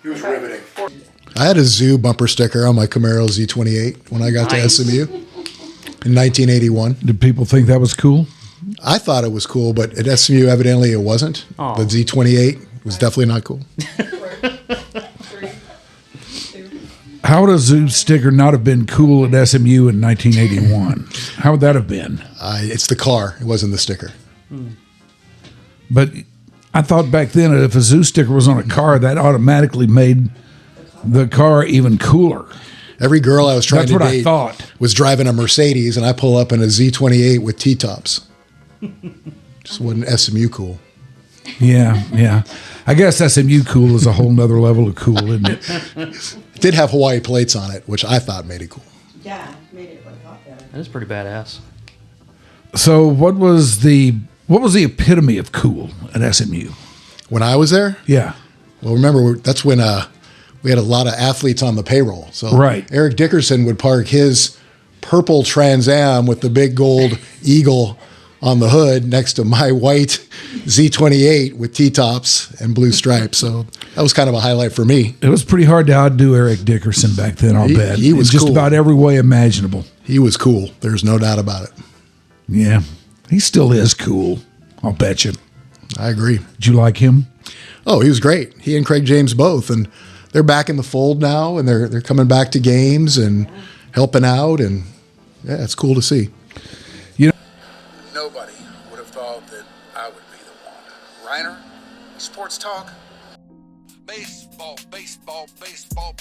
He was riveting. I had a zoo bumper sticker on my Camaro Z28 when I got to SMU in 1981. Did people think that was cool? I thought it was cool, but at SMU, evidently it wasn't. Oh. The Z28 was definitely not cool. How would a zoo sticker not have been cool at SMU in 1981? How would that have been? It's the car. It wasn't the sticker. But I thought back then if a zoo sticker was on a car, that automatically made the car even cooler. Every girl I was trying That's to what I date thought. was driving a Mercedes, and I pull up in a Z28 with T-tops. Just wasn't SMU cool. Yeah. I guess SMU cool is a whole nother level of cool, isn't it? It did have Hawaii plates on it, which I thought made it cool. Yeah, made it like hot better. That is pretty badass. So what was the epitome of cool at SMU? When I was there, Yeah. well, remember, that's when we had a lot of athletes on the payroll. So Right. Eric Dickerson would park his purple Trans Am with the big gold eagle on the hood next to my white Z28 with T-tops and blue stripes. So that was kind of a highlight for me. It was pretty hard to outdo Eric Dickerson back then, I'll bet. He was in just cool. about every way imaginable. He was cool. There's no doubt about it. Yeah. He still is cool, I'll bet you. I agree. Did you like him? Oh, he was great. He and Craig James both. And they're back in the fold now, and they're coming back to games and helping out. And, yeah, it's cool to see. Nobody would have thought that I would be the one. Rhyner, sports talk. Baseball, baseball, baseball,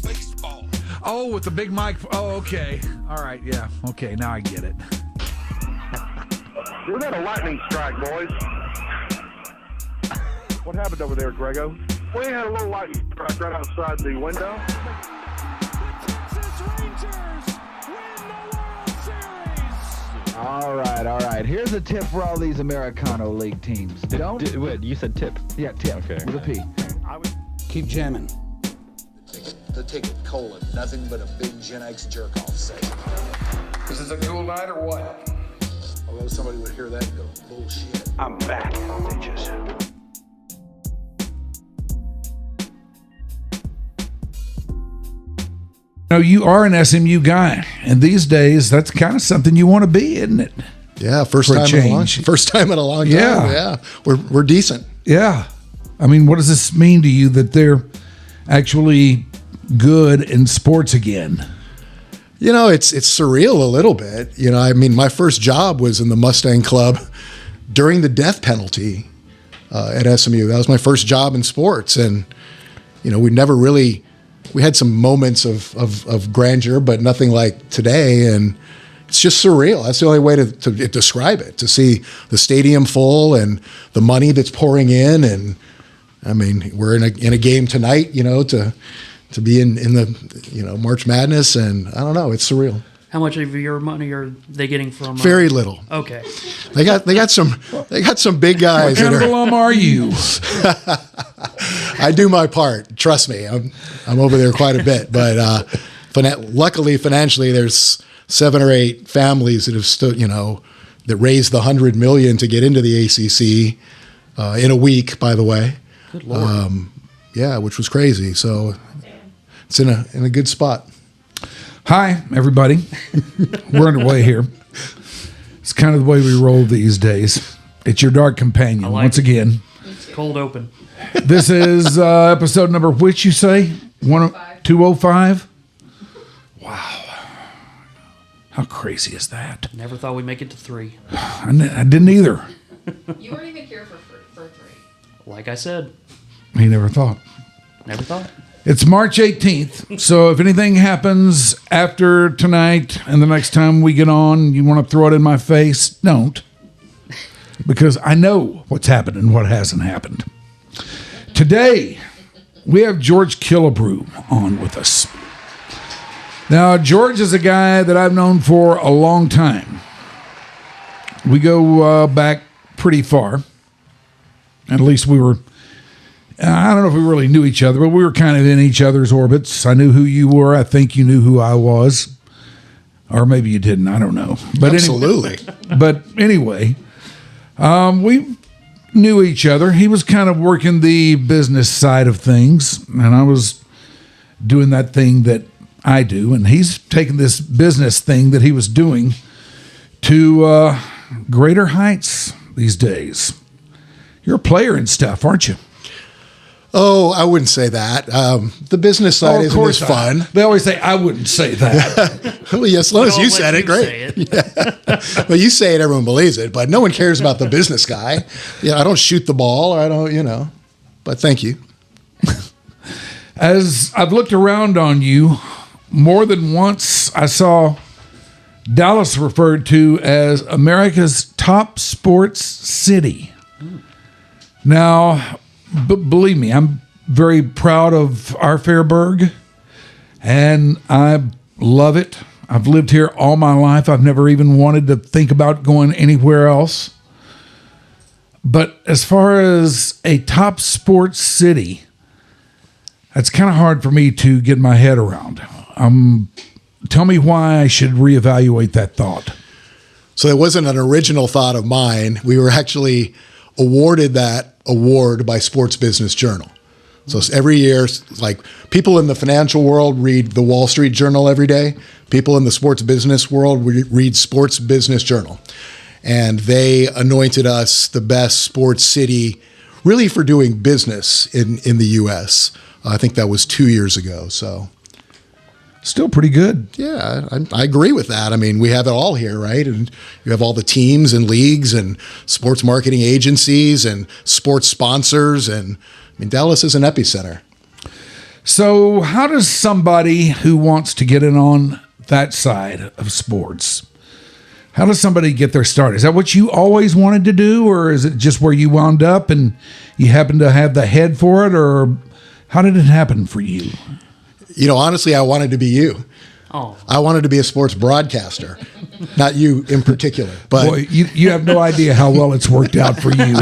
baseball. Oh, with the big mic. Oh, okay. All right, yeah. Okay, now I get it. We had a lightning strike, boys. What happened over there, Grego? We had a little lightning strike right outside the window. All right. Here's a tip for all these Americano League teams. Don't. Wait, you said tip. Yeah, tip. Okay. With a P. Keep jamming. The ticket, colon, nothing but a big Gen X jerk-off session. This is a cool night or what? Although somebody would hear that and go, bullshit. I'm back, bitches. No, you are an SMU guy, and these days that's kind of something you want to be, isn't it? Yeah, first For a time in a long change. first time in a long time. Yeah. Yeah. We're decent. Yeah. I mean, what does this mean to you that they're actually good in sports again? You know, it's surreal a little bit. You know, I mean, my first job was in the Mustang Club during the death penalty at SMU. That was my first job in sports, and you know, we had some moments of grandeur, but nothing like today. And it's just surreal. That's the only way to describe it. To see the stadium full and the money that's pouring in, and I mean, we're in a game tonight. You know, to be in the March Madness, and I don't know, it's surreal. How much of your money are they getting from? Very little. Okay. They got some big guys. What kind of alum are you? I do my part. Trust me, I'm over there quite a bit. But luckily, financially, there's 7 or 8 families that have stood, that raised the $100 million to get into the ACC in a week. By the way, Good Lord. Yeah, which was crazy. So it's in a good spot. Hi, everybody. We're underway here. It's kind of the way we roll these days. It's your dark companion once again. It's cold open. This is episode number, which you say? 205? Wow. How crazy is that? Never thought we'd make it to 3. I didn't either. You weren't even here for 3. Like I said, He never thought. never thought. It's March 18th, so if anything happens after tonight and the next time we get on, you want to throw it in my face, don't. Because I know what's happened and what hasn't happened. Today, we have George Killebrew on with us. Now, George is a guy that I've known for a long time. We go back pretty far. At least we were... I don't know if we really knew each other, but we were kind of in each other's orbits. I knew who you were. I think you knew who I was. Or maybe you didn't. I don't know. But Absolutely. Anyway, knew each other. He was kind of working the business side of things, and I was doing that thing that I do, and he's taken this business thing that he was doing to greater heights these days. You're a player and stuff, aren't you? Oh, I wouldn't say that. The business side isn't as fun. They always say, I wouldn't say that. Well, yes, as long as you said it, great. Say it. Well, you say it, everyone believes it, but no one cares about the business guy. I don't shoot the ball, or I don't, but thank you. As I've looked around on you, more than once I saw Dallas referred to as America's top sports city. Now, believe me, I'm very proud of our Fairburg, and I love it. I've lived here all my life. I've never even wanted to think about going anywhere else. But as far as a top sports city, that's kind of hard for me to get my head around. Tell me why I should reevaluate that thought. So it wasn't an original thought of mine. We were actually awarded that award by Sports Business Journal. So every year, like people in the financial world read the Wall Street Journal every day. People in the sports business world read Sports Business Journal. And they anointed us the best sports city really for doing business in the U.S. I think that was 2 years ago. So still pretty good. Yeah, I agree with that. I mean, we have it all here, right? And you have all the teams and leagues and sports marketing agencies and sports sponsors. And I mean, Dallas is an epicenter. So how does somebody who wants to get in on that side of sports, how does somebody get their start? Is that what you always wanted to do, or is it just where you wound up and you happen to have the head for it, or how did it happen for you? Honestly, I wanted to be you. Oh. I wanted to be a sports broadcaster, not you in particular. But boy, you have no idea how well it's worked out for you.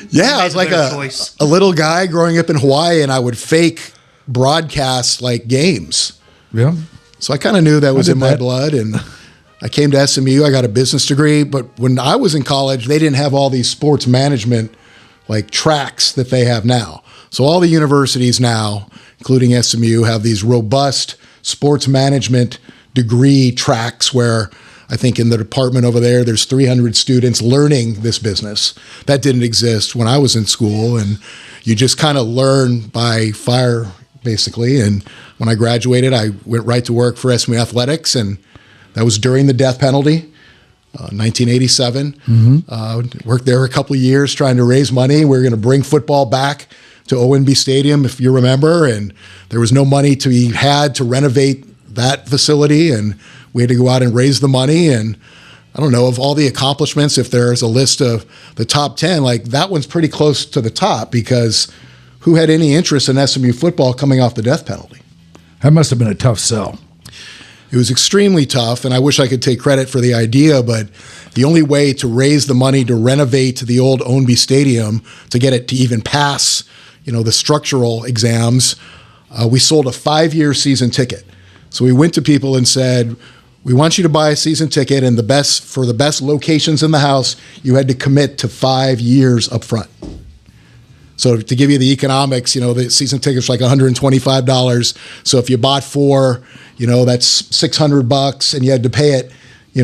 Yeah, I was like a little guy growing up in Hawaii, and I would fake broadcast like games. Yeah. So I kind of knew that was in my blood, and I came to SMU. I got a business degree, but when I was in college, they didn't have all these sports management like tracks that they have now. So all the universities now, including SMU, have these robust sports management degree tracks where I think in the department over there's 300 students learning this business. That didn't exist when I was in school, and you just kind of learn by fire, basically. And when I graduated, I went right to work for SMU Athletics, and that was during the death penalty. 1987. Worked there a couple of years trying to raise money. We were going to bring football back to ONB Stadium, if you remember, and there was no money to be had to renovate that facility, and we had to go out and raise the money. And I don't know, of all the accomplishments, if there's a list of the top 10, like that one's pretty close to the top, because who had any interest in SMU football coming off the death penalty? That must have been a tough sell. It was extremely tough, and I wish I could take credit for the idea, but the only way to raise the money to renovate the old ONB Stadium, to get it to even pass, the structural exams, we sold a 5-year season ticket. So we went to people and said, we want you to buy a season ticket, and for the best locations in the house, you had to commit to 5 years up front. So to give you the economics, the season ticket's like $125. So if you bought 4, that's $600, and you had to pay it,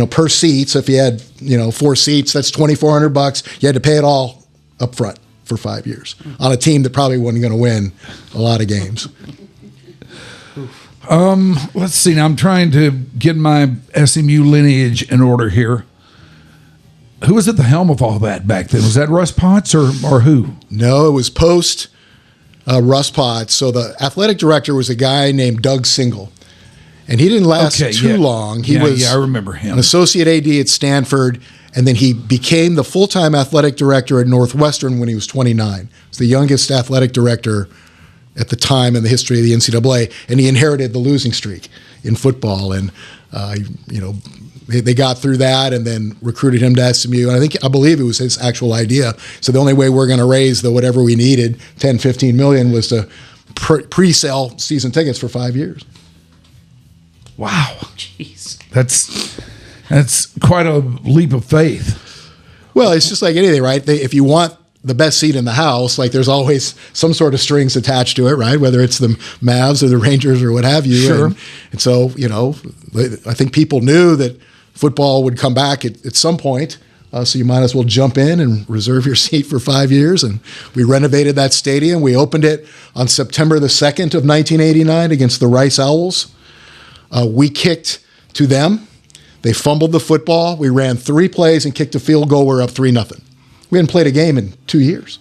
per seat. So if you had, 4 seats, that's $2,400. You had to pay it all up front for 5 years on a team that probably wasn't going to win a lot of games. Let's see. Now I'm trying to get my SMU lineage in order here. Who was at the helm of all that back then? Was that Russ Potts or who? No, it was post Russ Potts. So the athletic director was a guy named Doug Single, and he didn't last too long. He was I remember him. An associate AD at Stanford, and then he became the full-time athletic director at Northwestern when he was 29. He was the youngest athletic director at the time in the history of the NCAA, and he inherited the losing streak in football. And they got through that and then recruited him to SMU. And I believe it was his actual idea. So the only way we're going to raise whatever we needed, 10, 15 million, was to pre-sell season tickets for 5 years. Wow. Jeez. That's quite a leap of faith. Well, it's just like anything, right? If you want the best seat in the house, like there's always some sort of strings attached to it, right? Whether it's the Mavs or the Rangers or what have you. Sure. And so, I think people knew that football would come back at some point. So you might as well jump in and reserve your seat for 5 years. And we renovated that stadium. We opened it on September the 2nd of 1989 against the Rice Owls. We kicked to them. They fumbled the football. We ran 3 plays and kicked a field goal. We're up 3-0. We hadn't played a game in 2 years.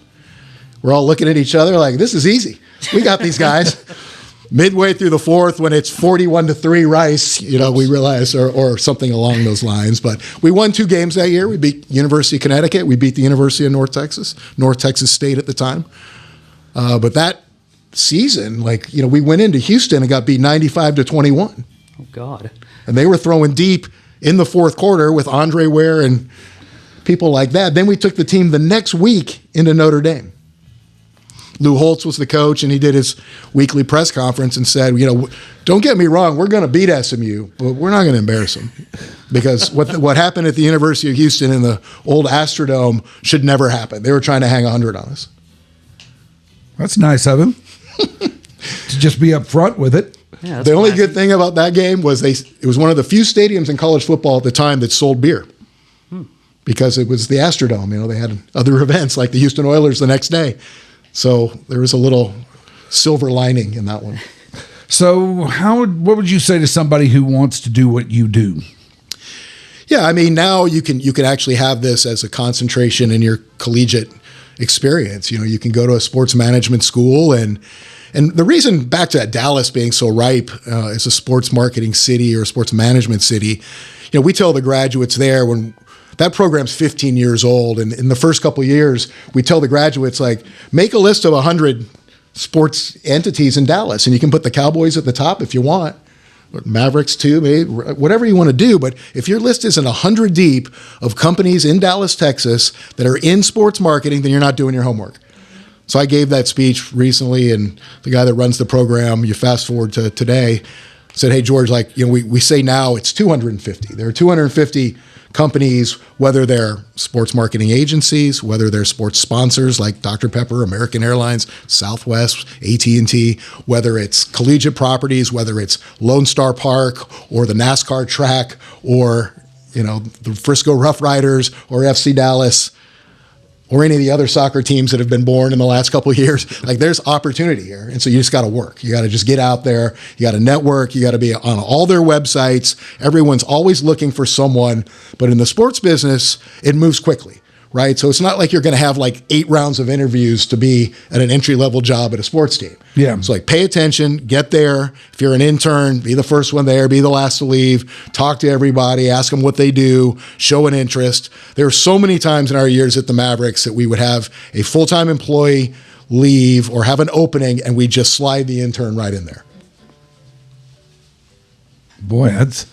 We're all looking at each other like, this is easy. We got these guys. Midway through the 4th, when it's 41-3 Rice, we realized, or something along those lines. But we won 2 games that year. We beat University of Connecticut. We beat the University of North Texas State at the time. But that season, we went into Houston and got beat 95-21. Oh, God. And they were throwing deep in the 4th quarter with Andre Ware and people like that. Then we took the team the next week into Notre Dame. Lou Holtz was the coach, and he did his weekly press conference and said, don't get me wrong, we're going to beat SMU, but we're not going to embarrass them. Because what happened at the University of Houston in the old Astrodome should never happen. They were trying to hang 100 on us. That's nice of him to just be up front with it. Yeah, the only good thing about that game was it was one of the few stadiums in college football at the time that sold beer. Because it was the Astrodome. They had other events like the Houston Oilers the next day. So there was a little silver lining in that one. So what would you say to somebody who wants to do what you do? Yeah, now you can actually have this as a concentration in your collegiate experience. You can go to a sports management school and the reason, back to that Dallas being so ripe as a sports marketing city or a sports management city, we tell the graduates there when that program's 15 years old, and in the first couple of years, we tell the graduates, make a list of 100 sports entities in Dallas, and you can put the Cowboys at the top if you want, or Mavericks too, maybe, whatever you want to do. But if your list isn't 100 deep of companies in Dallas, Texas that are in sports marketing, then you're not doing your homework. So I gave that speech recently, and the guy that runs the program, you fast forward to today, said, hey, George, we say now it's 250. There are 250 companies, whether they're sports marketing agencies, whether they're sports sponsors like Dr. Pepper, American Airlines, Southwest, AT&T, whether it's collegiate properties, whether it's Lone Star Park or the NASCAR track or, the Frisco Rough Riders or FC Dallas or any of the other soccer teams that have been born in the last couple of years. There's opportunity here. And so you just got to work. You got to just get out there. You got to network. You got to be on all their websites. Everyone's always looking for someone. But in the sports business, it moves quickly, right? So it's not like you're going to have 8 rounds of interviews to be at an entry-level job at a sports team. Yeah. So pay attention, get there. If you're an intern, be the first one there, be the last to leave, talk to everybody, ask them what they do, show an interest. There are so many times in our years at the Mavericks that we would have a full-time employee leave or have an opening, and we just slide the intern right in there. Boy, that's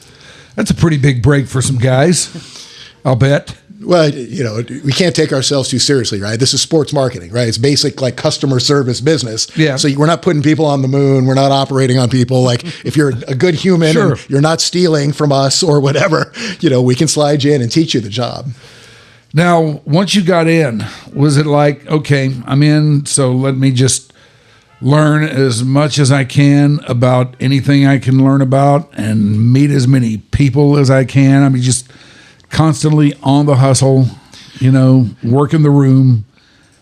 a pretty big break for some guys, I'll bet. Well, we can't take ourselves too seriously, right? This is sports marketing, right? It's basic customer service business. Yeah. So we're not putting people on the moon. We're not operating on people. If you're a good human Sure. and you're not stealing from us or whatever, we can slide you in and teach you the job. Now, once you got in, was it okay, I'm in, so let me just learn as much as I can about anything I can learn about and meet as many people as I can? Just constantly on the hustle, work in the room,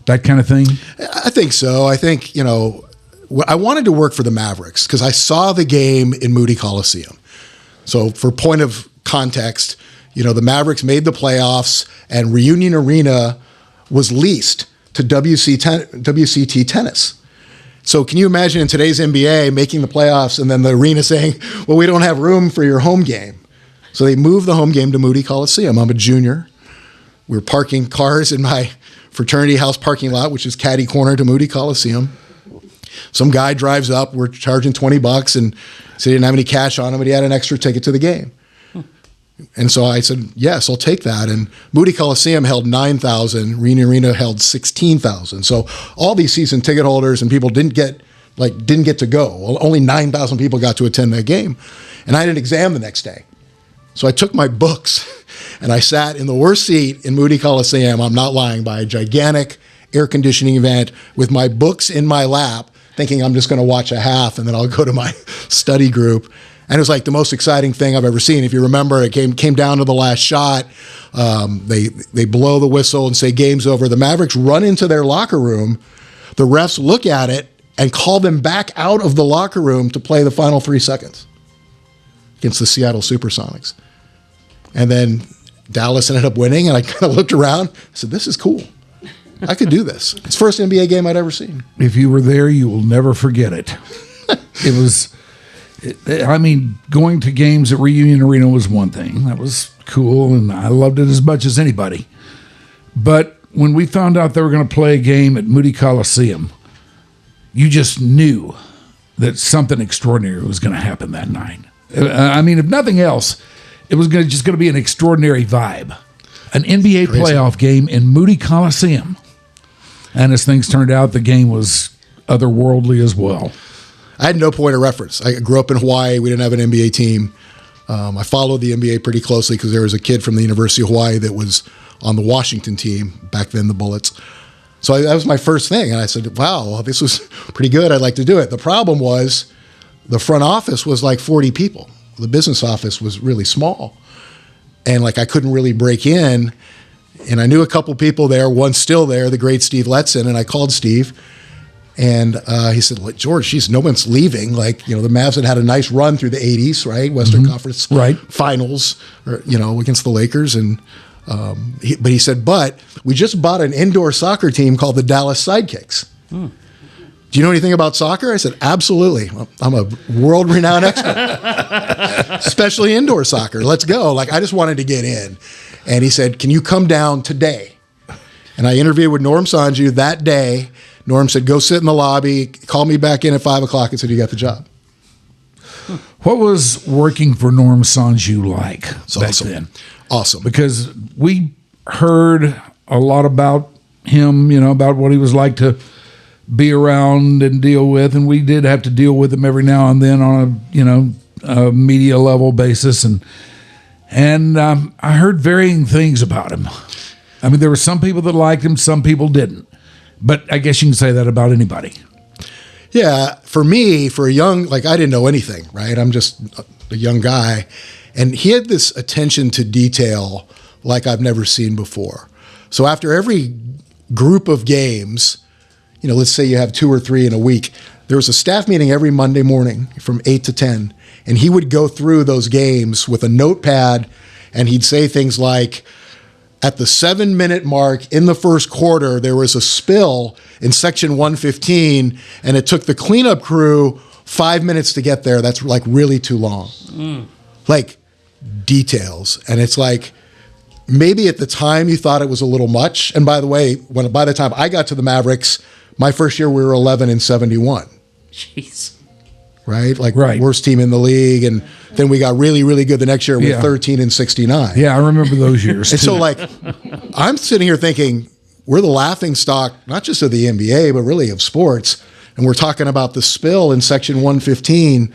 that kind of thing? I think so. I think, I wanted to work for the Mavericks because I saw the game in Moody Coliseum. So for point of context, the Mavericks made the playoffs and Reunion Arena was leased to WCT Tennis. So can you imagine in today's NBA making the playoffs and then the arena saying, well, we don't have room for your home game. So they moved the home game to Moody Coliseum. I'm a junior. We were parking cars in my fraternity house parking lot, which is catty corner to Moody Coliseum. Some guy drives up. We're charging $20 and so he didn't have any cash on him, but he had an extra ticket to the game. And so I said, yes, I'll take that. And Moody Coliseum held 9,000. Reunion Arena held 16,000. So all these season ticket holders and people didn't get to go. Well, only 9,000 people got to attend that game. And I had an exam the next day. So I took my books and I sat in the worst seat in Moody Coliseum. I'm not lying, by a gigantic air conditioning vent with my books in my lap, thinking I'm just going to watch a half and then I'll go to my study group. And it was like the most exciting thing I've ever seen. If you remember, it came down to the last shot. They blow the whistle and say game's over. The Mavericks run into their locker room. The refs look at it and call them back out of the locker room to play the final 3 seconds against the Seattle Supersonics. And then Dallas ended up winning, and I kind of looked around. I said, this is cool. I could do this. It's the first NBA game I'd ever seen. If you were there, you will never forget it. It was, I mean, going to games at Reunion Arena was one thing. That was cool, and I loved it as much as anybody. But when we found out they were going to play a game at Moody Coliseum, you just knew that something extraordinary was going to happen that night. I mean, if nothing else, it was just going to be an extraordinary vibe. An NBA playoff game in Moody Coliseum. And as things turned out, the game was otherworldly as well. I had no point of reference. I grew up in Hawaii. We didn't have an NBA team. I followed the NBA pretty closely because there was a kid from the University of Hawaii that was on the Washington team, back then the Bullets. So that was my first thing. And I said, wow, this was pretty good. I'd like to do it. The problem was the front office was like 40 people. The business office was really small. And like I couldn't really break in. And I knew a couple people there, one's still there, the great Steve Letson. And I called Steve. And he said, George, geez, no one's leaving. Like, you know, the Mavs had a nice run through the 80s, right? Western Conference Finals, or, you know, against the Lakers. And but he said, but we just bought an indoor soccer team called the Dallas Sidekicks. Do you know anything about soccer? I said, absolutely. I'm a world-renowned expert, especially indoor soccer. Let's go. Like, I just wanted to get in. And he said, can you come down today? And I interviewed with Norm Sanju that day. Norm said, go sit in the lobby, call me back in at 5 o'clock and said, you got the job. What was working for Norm Sanju like back then? Awesome. Because we heard a lot about him, you know, about what he was like to be around and deal with. And we did have to deal with him every now and then on a, you know, a media level basis. And I heard varying things about him. I mean, there were some people that liked him, some people didn't. But I guess you can say that about anybody. Yeah, for me, for a young, like I didn't know anything, right? I'm just a young guy. And he had this attention to detail like I've never seen before. So after every group of games, you know, let's say you have 2 or 3 in a week, there was a staff meeting every Monday morning from 8 to 10. And he would go through those games with a notepad and he'd say things like, at the 7-minute mark in the first quarter, there was a spill in section 115, and it took the cleanup crew 5 minutes to get there. That's like really too long. Like details. And it's like, maybe at the time you thought it was a little much. And by the way, by the time I got to the Mavericks, my first year we were 11-71. Jeez. Right? Like worst team in the league. And then we got really, really good the next year with 13-69. Yeah, I remember those years. And so like, I'm sitting here thinking, we're the laughing stock, not just of the NBA, but really of sports. And we're talking about the spill in section 115.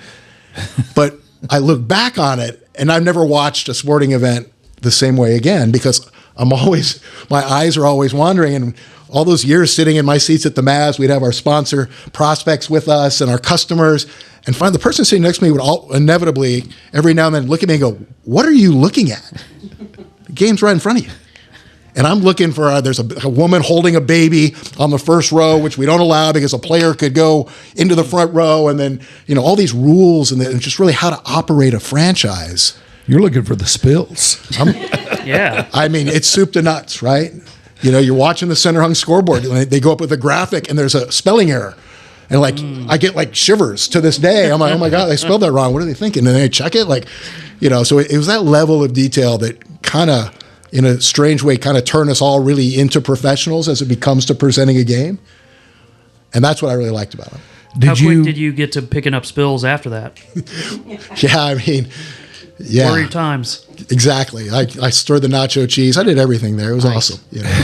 But I look back on it and I've never watched a sporting event the same way again because my eyes are always wandering. And all those years sitting in my seats at the Mavs, we'd have our sponsor prospects with us and our customers. And finally, the person sitting next to me would inevitably, every now and then, look at me and go, what are you looking at? The game's right in front of you. And I'm looking for, there's a woman holding a baby on the first row, which we don't allow because a player could go into the front row. And then, you know, all these rules and just really how to operate a franchise. You're looking for the spills. Yeah. I mean, it's soup to nuts, right? You know, you're watching the center hung scoreboard. They go up with a graphic and there's a spelling error. And like, I get like shivers to this day. I'm like, oh my God, they spelled that wrong. What are they thinking? And then I check it. Like, you know, so it was that level of detail that kind of, in a strange way, kind of turned us all really into professionals as it becomes to presenting a game. And that's what I really liked about him. How quick did you get to picking up spills after that? Yeah, I mean, yeah. What were your times? Exactly. I stirred the nacho cheese. I did everything there. It was awesome. You know,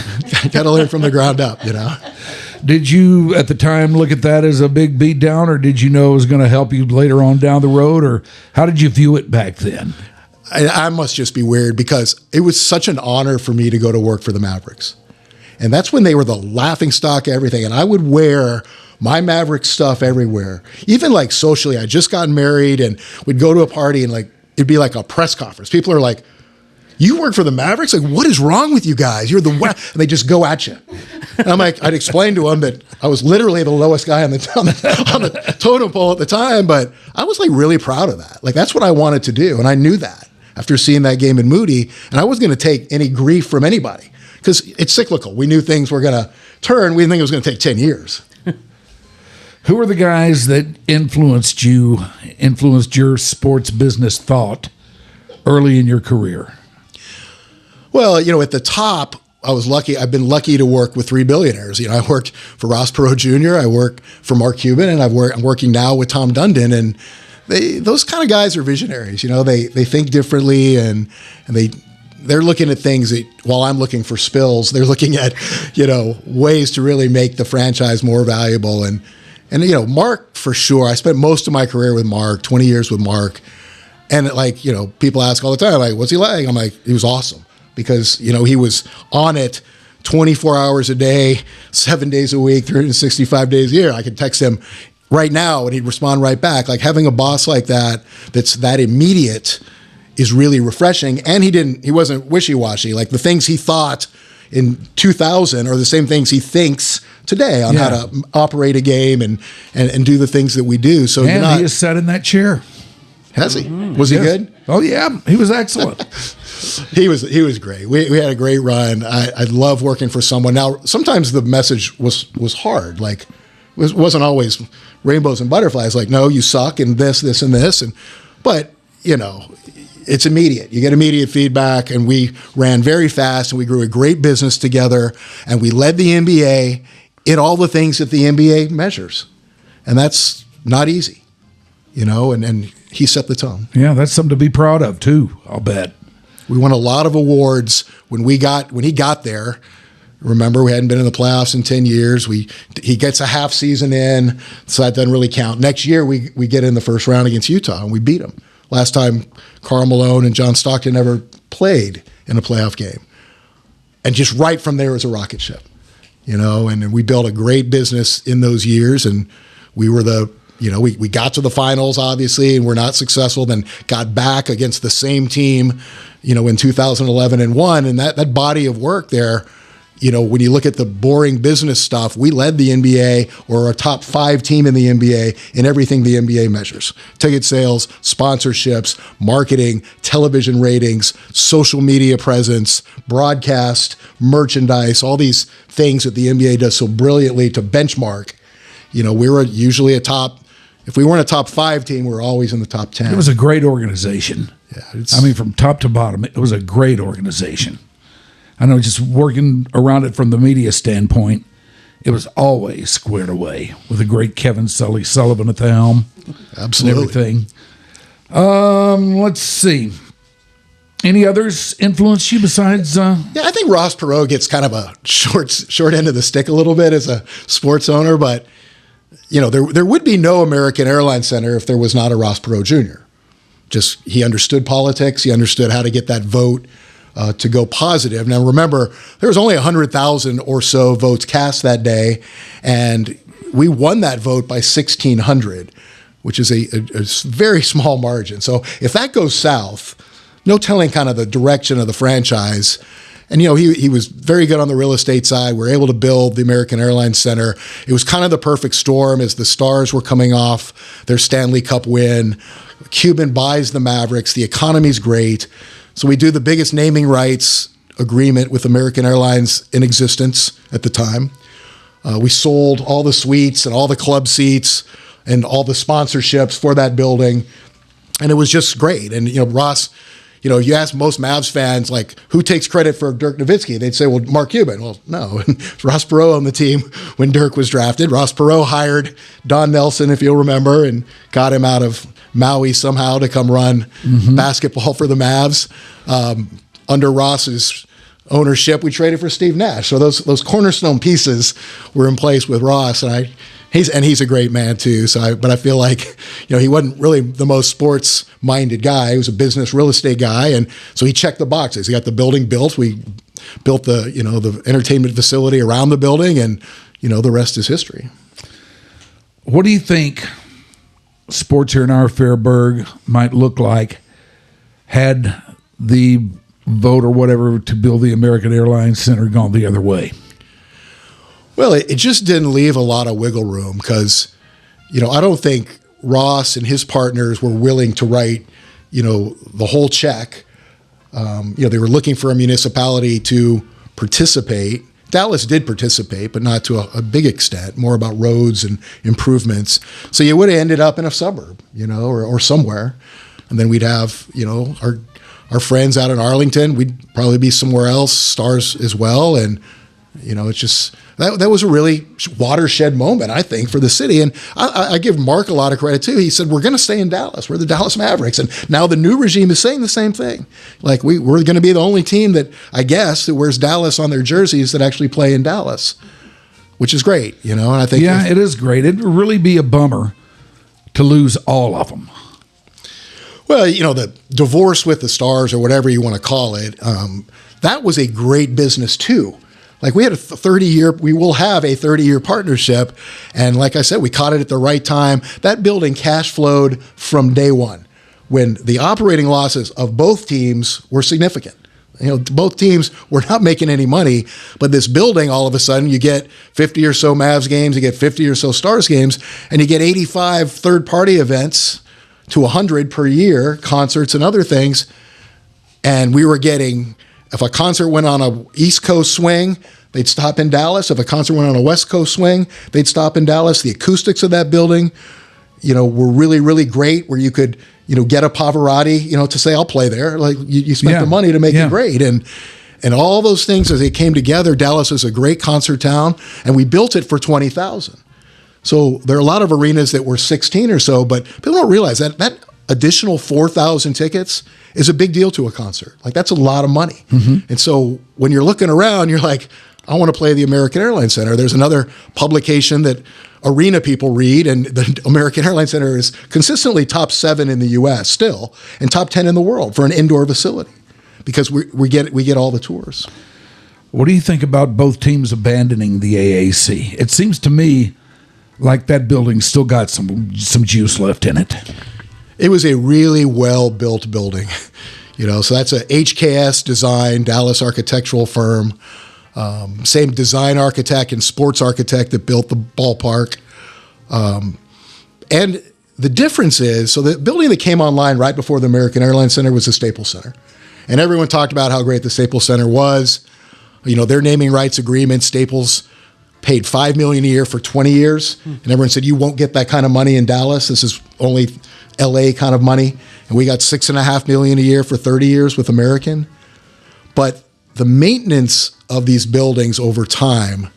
got to learn from the ground up, you know. Did you, at the time, look at that as a big beat down, or did you know it was going to help you later on down the road, or how did you view it back then? I must just be weird because it was such an honor for me to go to work for the Mavericks. And that's when they were the laughing stock of everything. And I would wear my Mavericks stuff everywhere. Even like socially, I just got married and we'd go to a party and like it'd be like a press conference. People are like, "You work for the Mavericks? Like, what is wrong with you guys? You're the West." And they just go at you. And I'm like, I'd explain to them that I was literally the lowest guy on the totem pole at the time, but I was like really proud of that. Like that's what I wanted to do. And I knew that after seeing that game in Moody, and I wasn't going to take any grief from anybody because it's cyclical. We knew things were going to turn. We didn't think it was going to take 10 years. Who are the guys that influenced your sports business thought early in your career? Well, at the top, I was lucky. I've been lucky to work with 3 billionaires. I worked for Ross Perot Jr., I worked for Mark Cuban, and I'm working now with Tom Dundon. And those kind of guys are visionaries. They think differently, and they're looking at things that, while I'm looking for spills, they're looking at ways to really make the franchise more valuable. And Mark, for sure. I spent most of my career with Mark, 20 years with Mark, and people ask all the time, like, "What's he like?" I'm like, he was awesome. Because, he was on it 24 hours a day, 7 days a week, 365 days a year. I could text him right now and he'd respond right back. Like having a boss like that, that's that immediate is really refreshing. And he wasn't wishy-washy. Like the things he thought in 2000 are the same things he thinks today on how to operate a game and do the things that we do. So he has sat in that chair. Has he? Was he good? Oh yeah, he was excellent. He was great. We had a great run. I love working for someone. Now, sometimes the message was hard. Like, it wasn't always rainbows and butterflies. Like, no, you suck and this, and this. But, it's immediate. You get immediate feedback. And we ran very fast and we grew a great business together. And we led the NBA in all the things that the NBA measures. And that's not easy, and he set the tone. Yeah, that's something to be proud of too, I'll bet. We won a lot of awards when he got there. Remember, we hadn't been in the playoffs in 10 years. He gets a half season in, so that doesn't really count. Next year, we get in the first round against Utah, and we beat them. Last time, Karl Malone and John Stockton ever played in a playoff game. And just right from there was a rocket ship, and we built a great business in those years, and we were we got to the finals, obviously, and we're not successful, then got back against the same team, in 2011 and won. And that body of work there, when you look at the boring business stuff, we led the NBA or a top 5 team in the NBA in everything the NBA measures. Ticket sales, sponsorships, marketing, television ratings, social media presence, broadcast, merchandise, all these things that the NBA does so brilliantly to benchmark. We were usually if we weren't a top 5 team, we were always in the top 10. It was a great organization. Yeah, from top to bottom, it was a great organization. I know, just working around it from the media standpoint, it was always squared away with a great Kevin Sullivan at the helm. Absolutely. And everything. Let's see. Any others influence you besides? Yeah, I think Ross Perot gets kind of a short end of the stick a little bit as a sports owner, but there would be no American Airlines Center if there was not a Ross Perot Jr. Just he understood politics. He understood how to get that vote to go positive. Now, remember, there was only 100,000 or so votes cast that day, and we won that vote by 1,600, which is a very small margin. So if that goes south, no telling kind of the direction of the franchise. And, he was very good on the real estate side. We were able to build the American Airlines Center. It was kind of the perfect storm as the Stars were coming off their Stanley Cup win. Cuban buys the Mavericks. The economy's great. So we do the biggest naming rights agreement with American Airlines in existence at the time. We sold all the suites and all the club seats and all the sponsorships for that building. And it was just great. And, Ross... you ask most Mavs fans, like, who takes credit for Dirk Nowitzki? They'd say, well, Mark Cuban. Well, no. Ross Perot on the team when Dirk was drafted. Ross Perot hired Don Nelson, if you'll remember, and got him out of Maui somehow to come run basketball for the Mavs. Under Ross's ownership, we traded for Steve Nash. So those cornerstone pieces were in place with Ross. And He's a great man too. But I feel like, he wasn't really the most sports minded guy. He was a business real estate guy. And so he checked the boxes. He got the building built. We built the entertainment facility around the building, and, the rest is history. What do you think sports here in our Fairburg might look like had the vote or whatever to build the American Airlines Center gone the other way? Well, it just didn't leave a lot of wiggle room because, I don't think Ross and his partners were willing to write, the whole check. They were looking for a municipality to participate. Dallas did participate, but not to a big extent, more about roads and improvements. So you would have ended up in a suburb, or somewhere. And then we'd have, our friends out in Arlington. We'd probably be somewhere else, Stars as well. And, it's just... That was a really watershed moment, I think, for the city. And I give Mark a lot of credit, too. He said, we're going to stay in Dallas. We're the Dallas Mavericks. And now the new regime is saying the same thing. Like, we're going to be the only team that wears Dallas on their jerseys that actually play in Dallas, which is great, And I think... Yeah, it is great. It'd really be a bummer to lose all of them. Well, the divorce with the Stars, or whatever you want to call it, that was a great business, too. Like, we had we will have a 30-year partnership. And like I said, we caught it at the right time. That building cash flowed from day one when the operating losses of both teams were significant. Both teams were not making any money, but this building, all of a sudden, you get 50 or so Mavs games, you get 50 or so Stars games, and you get 85 third-party events to 100 per year, concerts and other things. And we were getting... If a concert went on a East Coast swing, they'd stop in Dallas. If a concert went on a West Coast swing, they'd stop in Dallas. The acoustics of that building, were really, really great, where you could, get a Pavarotti, to say, I'll play there. Like, you spent the money to make it great. And all those things, as they came together, Dallas is a great concert town, and we built it for 20,000. So there are a lot of arenas that were 16 or so, but people don't realize that additional 4,000 tickets is a big deal to a concert. Like, that's a lot of money. Mm-hmm. And so when you're looking around, you're like, I want to play the American Airlines Center. There's another publication that arena people read, and the American Airlines Center is consistently top 7 in the U.S. still, and top 10 in the world for an indoor facility, because we get all the tours. What do you think about both teams abandoning the AAC? It seems to me like that building still got some juice left in it. It was a really well-built building, so that's a HKS design, Dallas architectural firm, same design architect and sports architect that built the ballpark. And the difference is, so the building that came online right before the American Airlines Center was the Staples Center. And everyone talked about how great the Staples Center was. Their naming rights agreement, Staples paid $5 million a year for 20 years. And everyone said, you won't get that kind of money in Dallas. This is only LA kind of money. And we got $6.5 million a year for 30 years with American. But the maintenance of these buildings over time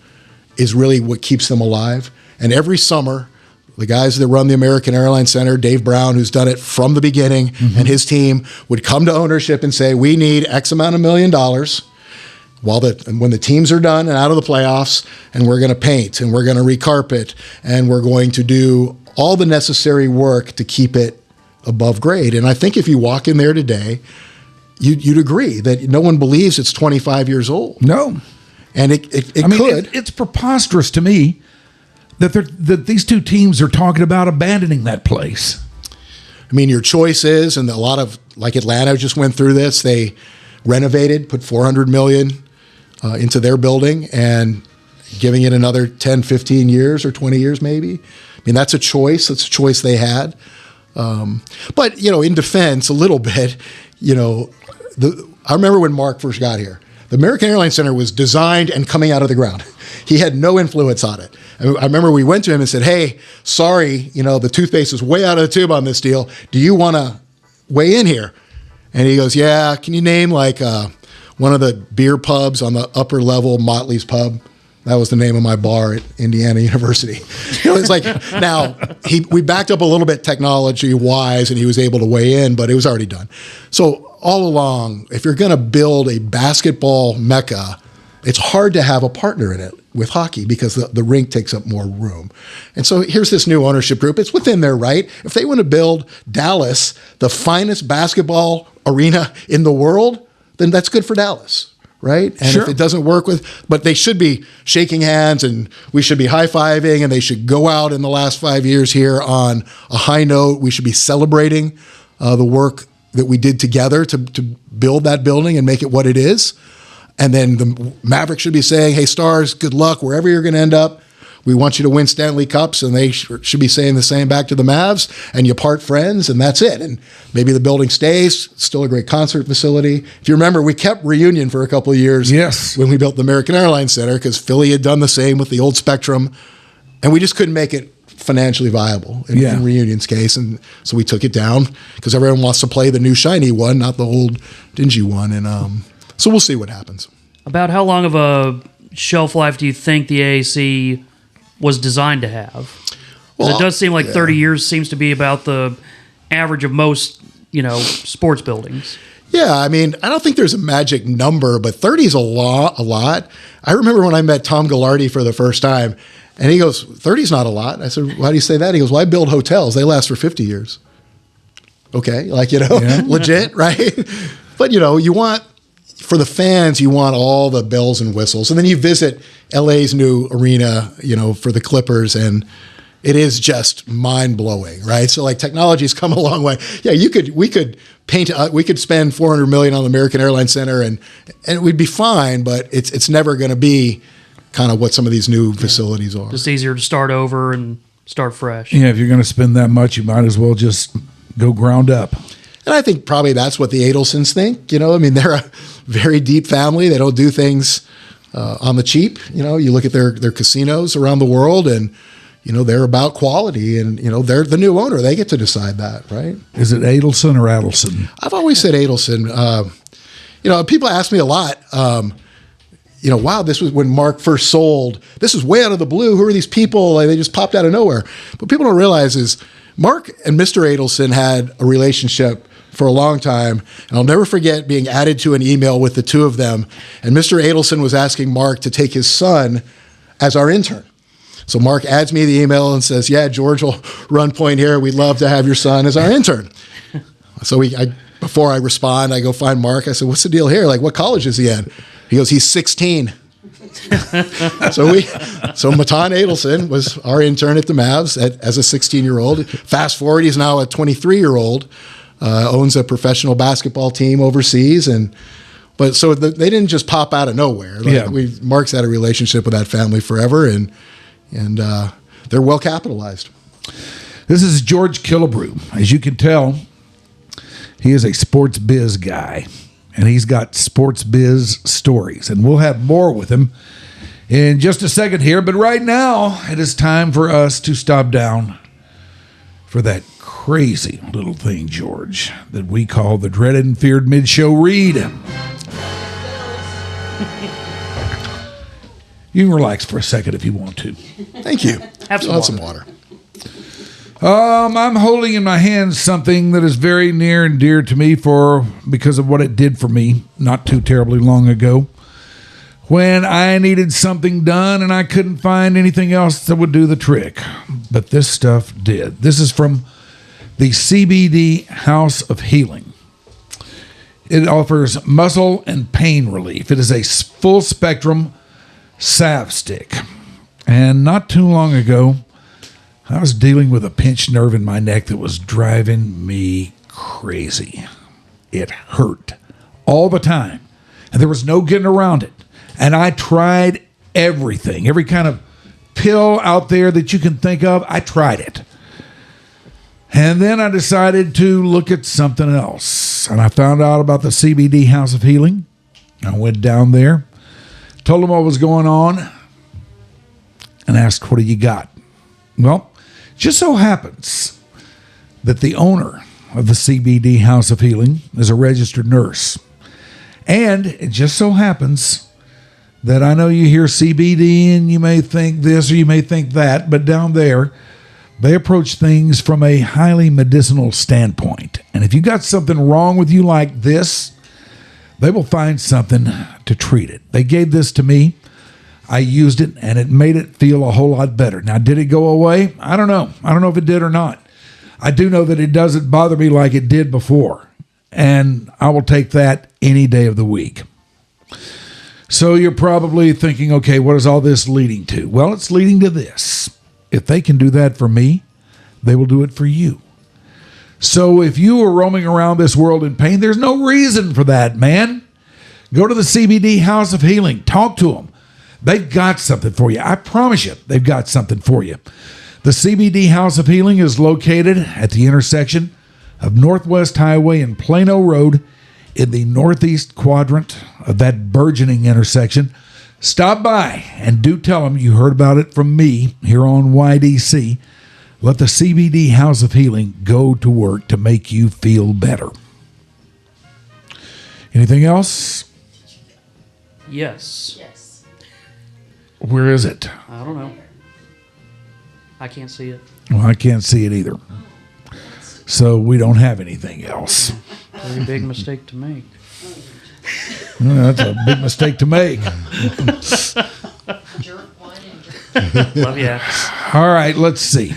is really what keeps them alive. And every summer, the guys that run the American Airlines Center, Dave Brown, who's done it from the beginning, and his team would come to ownership and say, we need X amount of $1 million when the teams are done and out of the playoffs, and we're going to paint, and we're going to recarpet, and we're going to do all the necessary work to keep it above grade. And I think if you walk in there today, you'd agree that no one believes it's 25 years old. No. And it could. It's preposterous to me that these two teams are talking about abandoning that place. I mean, your choice is, and a lot of, like Atlanta just went through this, they renovated, put $400 million into their building, and giving it another 10, 15 years or 20 years maybe. I mean, that's a choice. That's a choice they had. But, in defense a little bit, I remember when Mark first got here, the American Airlines Center was designed and coming out of the ground. He had no influence on it. I remember we went to him and said, hey, sorry, the toothpaste is way out of the tube on this deal. Do you want to weigh in here? And he goes, yeah, can you name one of the beer pubs on the upper level, Motley's Pub? That was the name of my bar at Indiana University. It's like, now, we backed up a little bit technology-wise, and he was able to weigh in, but it was already done. So all along, if you're going to build a basketball mecca, it's hard to have a partner in it. with hockey because the rink takes up more room. And so here's this new ownership group. It's within their right. If they want to build Dallas, the finest basketball arena in the world, then that's good for Dallas, right? And Sure. if it doesn't work but they should be shaking hands and we should be high-fiving and they should go out in the last 5 years here on a high note. We should be celebrating the work that we did together to build that building and make it what it is. And then the Mavericks should be saying, hey, Stars, good luck wherever you're going to end up. We want you to win Stanley Cups. And they should be saying the same back to the Mavs. And you part friends, and that's it. And maybe the building stays. It's still a great concert facility. If you remember, we kept Reunion for a couple of years when we built the American Airlines Center because Philly had done the same with the old Spectrum. And we just couldn't make it financially viable in Reunion's case. And so we took it down because everyone wants to play the new shiny one, not the old dingy one. And so we'll see what happens. About how long of a shelf life do you think the AAC was designed to have? 'Cause Well, it does seem like 30 years seems to be about the average of most, sports buildings. Yeah, I mean, I don't think there's a magic number, but 30 is a lot. I remember when I met Tom Ghilardi for the first time, and he goes, 30 is not a lot. I said, why do you say that? He goes, well, I build hotels. They last for 50 years. Okay, legit, right? But, you want... For the fans, you want all the bells and whistles. And then you visit LA's new arena, for the Clippers, and it is just mind-blowing, right? So like technology's come a long way. Yeah, we could spend $400 million on the American Airlines Center and we'd be fine, but it's never going to be kind of what some of these new facilities are. Just easier to start over and start fresh. Yeah, if you're going to spend that much, you might as well just go ground up. And I think probably that's what the Adelsons think. They're a very deep family. They don't do things on the cheap. You look at their casinos around the world and, they're about quality and, they're the new owner. They get to decide that, right? Is it Adelson or Adelson? I've always said Adelson. People ask me a lot, wow, this was when Mark first sold. This is way out of the blue. Who are these people? They just popped out of nowhere. What people don't realize is Mark and Mr. Adelson had a relationship for a long time. And I'll never forget being added to an email with the two of them. And Mr. Adelson was asking Mark to take his son as our intern. So Mark adds me the email and says, yeah, George will run point here. We'd love to have your son as our intern. So before I respond, I go find Mark. I said, what's the deal here? Like, what college is he in? He goes, he's 16. So Matan Adelson was our intern at the Mavs as a 16-year-old. Fast forward, he's now a 23-year-old. Owns a professional basketball team overseas, they didn't just pop out of nowhere. Mark's had a relationship with that family forever, and they're well capitalized. This is George Killebrew. As you can tell, he is a sports biz guy, and he's got sports biz stories, and we'll have more with him in just a second here. But right now, it is time for us to stop down for that crazy little thing, George, that we call the dreaded and feared mid-show read. You can relax for a second if you want to. Thank you. Have some water. I'm holding in my hands something that is very near and dear to me because of what it did for me not too terribly long ago when I needed something done and I couldn't find anything else that would do the trick. But this stuff did. This is from the CBD House of Healing. It offers muscle and pain relief. It is a full spectrum salve stick. And not too long ago, I was dealing with a pinched nerve in my neck that was driving me crazy. It hurt all the time, and there was no getting around it. And I tried everything, every kind of pill out there that you can think of, I tried it. And then I decided to look at something else. And I found out about the CBD House of Healing. I went down there, told them what was going on, and asked, what do you got? Well, just so happens that the owner of the CBD House of Healing is a registered nurse. And it just so happens that I know you hear CBD and you may think this or you may think that, but down there, they approach things from a highly medicinal standpoint. And if you got something wrong with you like this, they will find something to treat it. They gave this to me. I used it, and it made it feel a whole lot better. Now, did it go away? I don't know. I don't know if it did or not. I do know that it doesn't bother me like it did before, and I will take that any day of the week. So you're probably thinking, okay, what is all this leading to? Well, it's leading to this. If they can do that for me, they will do it for you. So if you are roaming around this world in pain, there's no reason for that, man. Go to the CBD House of Healing. Talk to them. They've got something for you. I promise you, they've got something for you. The CBD House of Healing is located at the intersection of Northwest Highway and Plano Road in the northeast quadrant of that burgeoning intersection. Stop by and do tell them you heard about it from me here on YDC. Let the CBD House of Healing go to work to make you feel better. Anything else? Yes. Yes. Where is it? I don't know. I can't see it. Well, I can't see it either. So we don't have anything else. Very big mistake to make. Well, that's a big mistake to make. Jerk one and jerk. Love ya. All right, let's see.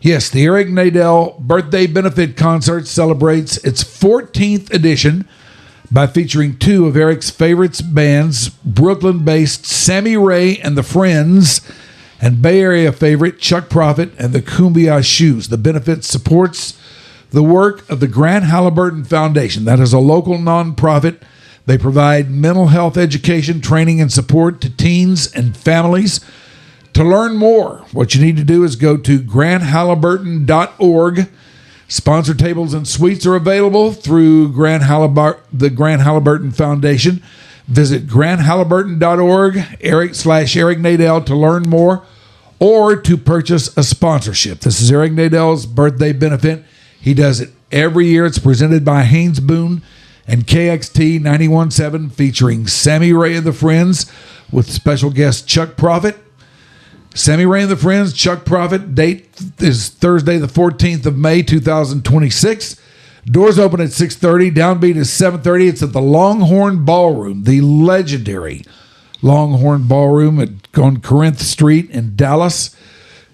Yes, the Eric Nadel Birthday Benefit Concert celebrates its 14th edition by featuring two of Eric's favorites bands, Brooklyn-based Sammy Ray and the Friends, and Bay Area favorite Chuck Prophet and the Kumbia Shoes. The benefit supports the work of the Grant Halliburton Foundation. That is a local nonprofit. They provide mental health education, training, and support to teens and families. To learn more, what you need to do is go to granthalliburton.org. Sponsor tables and suites are available through the Grant Halliburton Foundation. Visit granthalliburton.org, Eric Nadel to learn more or to purchase a sponsorship. This is Eric Nadel's birthday benefit. He does it every year. It's presented by Haynes Boone and KXT 91.7 featuring Sammy Ray and the Friends with special guest Chuck Prophet. Sammy Ray and the Friends, Chuck Prophet. Date is Thursday, the 14th of May, 2026. Doors open at 6:30. Downbeat is 7:30. It's at the Longhorn Ballroom, the legendary Longhorn Ballroom on Corinth Street in Dallas.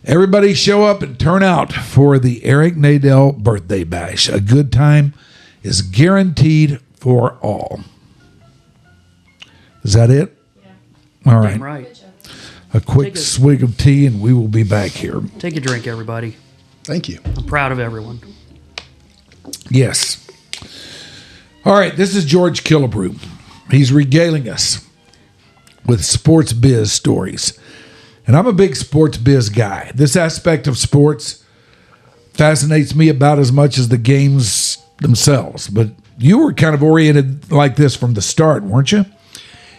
Everybody show up and turn out for the Eric Nadel Birthday Bash. A good time is guaranteed for all. Is that it? Yeah. All right. Damn right. A quick swig of tea and we will be back here. Take a drink, everybody. Thank you. I'm proud of everyone. Yes. All right, this is George Killebrew. He's regaling us with sports biz stories. And I'm a big sports biz guy. This aspect of sports fascinates me about as much as the games themselves. But you were kind of oriented like this from the start, weren't you?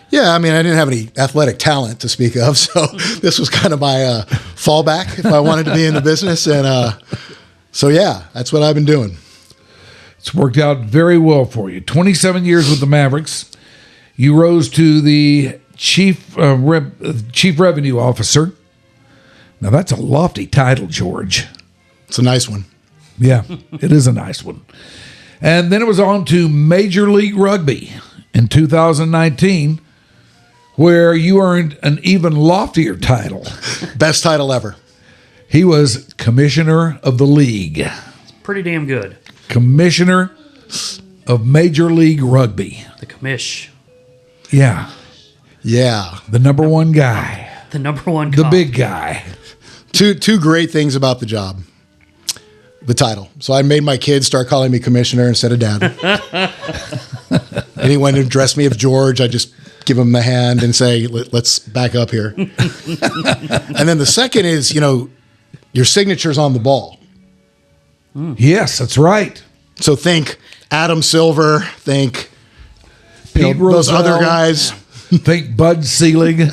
Yeah, I mean, I didn't have any athletic talent to speak of, so this was kind of my fallback if I wanted to be in the business. And so, yeah, that's what I've been doing. It's worked out very well for you. 27 years with the Mavericks. You rose to the chief revenue officer. Now, that's a lofty title, George. It's a nice one. Yeah, it is a nice one. And then it was on to Major League Rugby in 2019, where you earned an even loftier title. Best title ever. He was Commissioner of the League. Pretty damn good. Commissioner of Major League Rugby. The commish. Yeah. Yeah. The number one guy. The number one The cop. big guy. Two great things about the job. The title. So I made my kids start calling me commissioner instead of dad. Anyone who addressed me as George, I just give him the hand and say, let's back up here. And then the second is, your signature's on the ball. Yes, that's right. So think Adam Silver, think Pete those Rozelle. other guys. Think Bud Selig.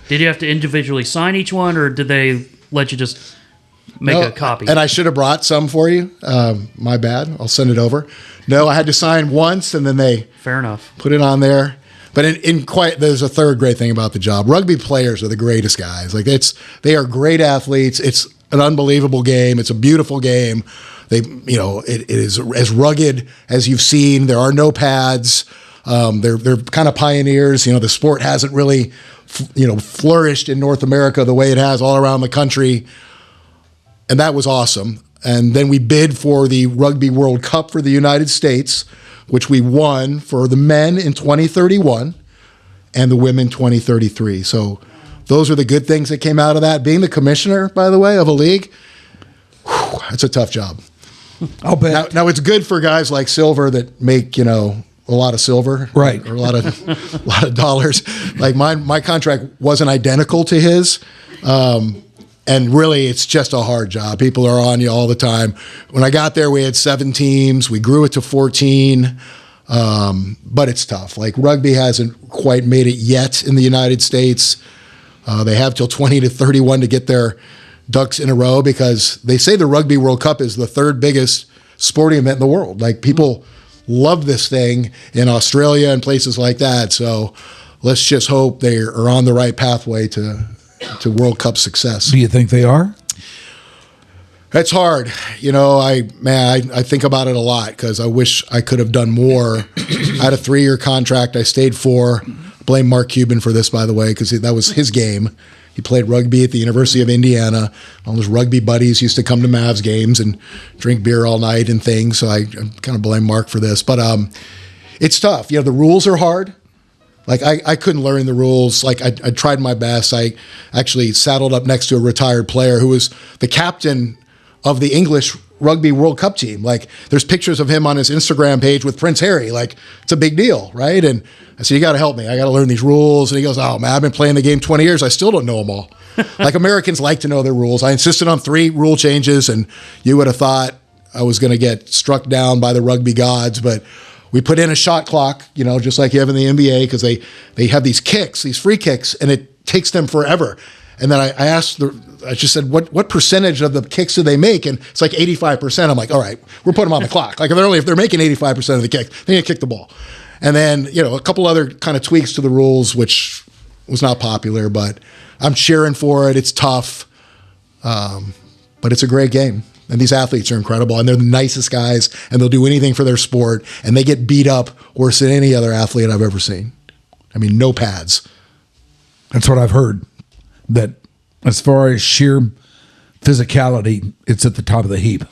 Did you have to individually sign each one, or did they let you just make No, a copy? And I should have brought some for you. My bad. I'll send it over. No, I had to sign once, and then they Fair enough. put it on there. But there's a third great thing about the job. Rugby players are the greatest guys. They are great athletes. It's an unbelievable game. It's a beautiful game. It is as rugged as you've seen. There are no pads. They're kind of pioneers. You know, the sport hasn't really, flourished in North America the way it has all around the country. And that was awesome. And then we bid for the Rugby World Cup for the United States, which we won for the men in 2031 and the women 2033. So those are the good things that came out of that. Being the commissioner, by the way, of a league, it's a tough job. I'll bet. Now it's good for guys like Silver that make, a lot of silver, right, or a lot of dollars. Like my contract wasn't identical to his, and really it's just a hard job. People are on you all the time. When I got there, we had 7 teams. We grew it to 14, but it's tough. Like rugby hasn't quite made it yet in the United States. They have till 2031 to get their ducks in a row, because they say the Rugby World Cup is the 3rd biggest sporting event in the world. Like people love this thing in Australia and places like that. So let's just hope they are on the right pathway to World Cup success. Do you think they are? It's hard. I think about it a lot because I wish I could have done more. I had a 3-year contract. I stayed 4. Blame Mark Cuban for this, by the way, because that was his game. He played rugby at the University of Indiana. All his rugby buddies used to come to Mavs games and drink beer all night and things. So I kind of blame Mark for this. But it's tough. The rules are hard. Like I couldn't learn the rules. Like I tried my best. I actually saddled up next to a retired player who was the captain of the English Rugby World Cup team. Like there's pictures of him on his Instagram page with Prince Harry. Like it's a big deal, right? And I said, you got to help me. I got to learn these rules. And he goes, oh man, I've been playing the game 20 years. I still don't know them all. Like Americans like to know their rules. I insisted on 3 rule changes, and you would have thought I was going to get struck down by the rugby gods, but we put in a shot clock, just like you have in the NBA, because they have these kicks, these free kicks, and it takes them forever. And then I just said, what percentage of the kicks do they make? And it's like 85%. I'm like, all right, we're putting them on the clock. Like if they're making 85% of the kick, they're going to kick the ball. And then, a couple other kind of tweaks to the rules, which was not popular, but I'm cheering for it. It's tough, but it's a great game. And these athletes are incredible, and they're the nicest guys, and they'll do anything for their sport, and they get beat up worse than any other athlete I've ever seen. I mean, no pads. That's what I've heard, that as far as sheer physicality, it's at the top of the heap.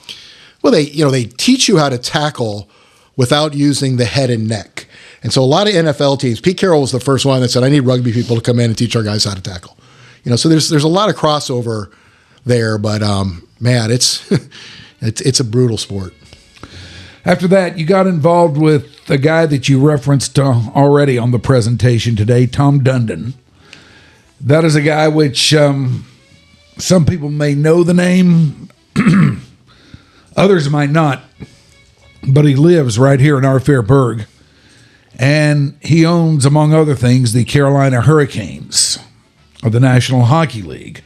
Well, they teach you how to tackle without using the head and neck. And so a lot of NFL teams, Pete Carroll was the first one that said, I need rugby people to come in and teach our guys how to tackle. So there's a lot of crossover there, but man, it's a brutal sport. After that, you got involved with a guy that you referenced already on the presentation today, Tom Dundon. That is a guy which some people may know the name, others might not, but he lives right here in our fair burg. And he owns, among other things, the Carolina Hurricanes of the National Hockey League.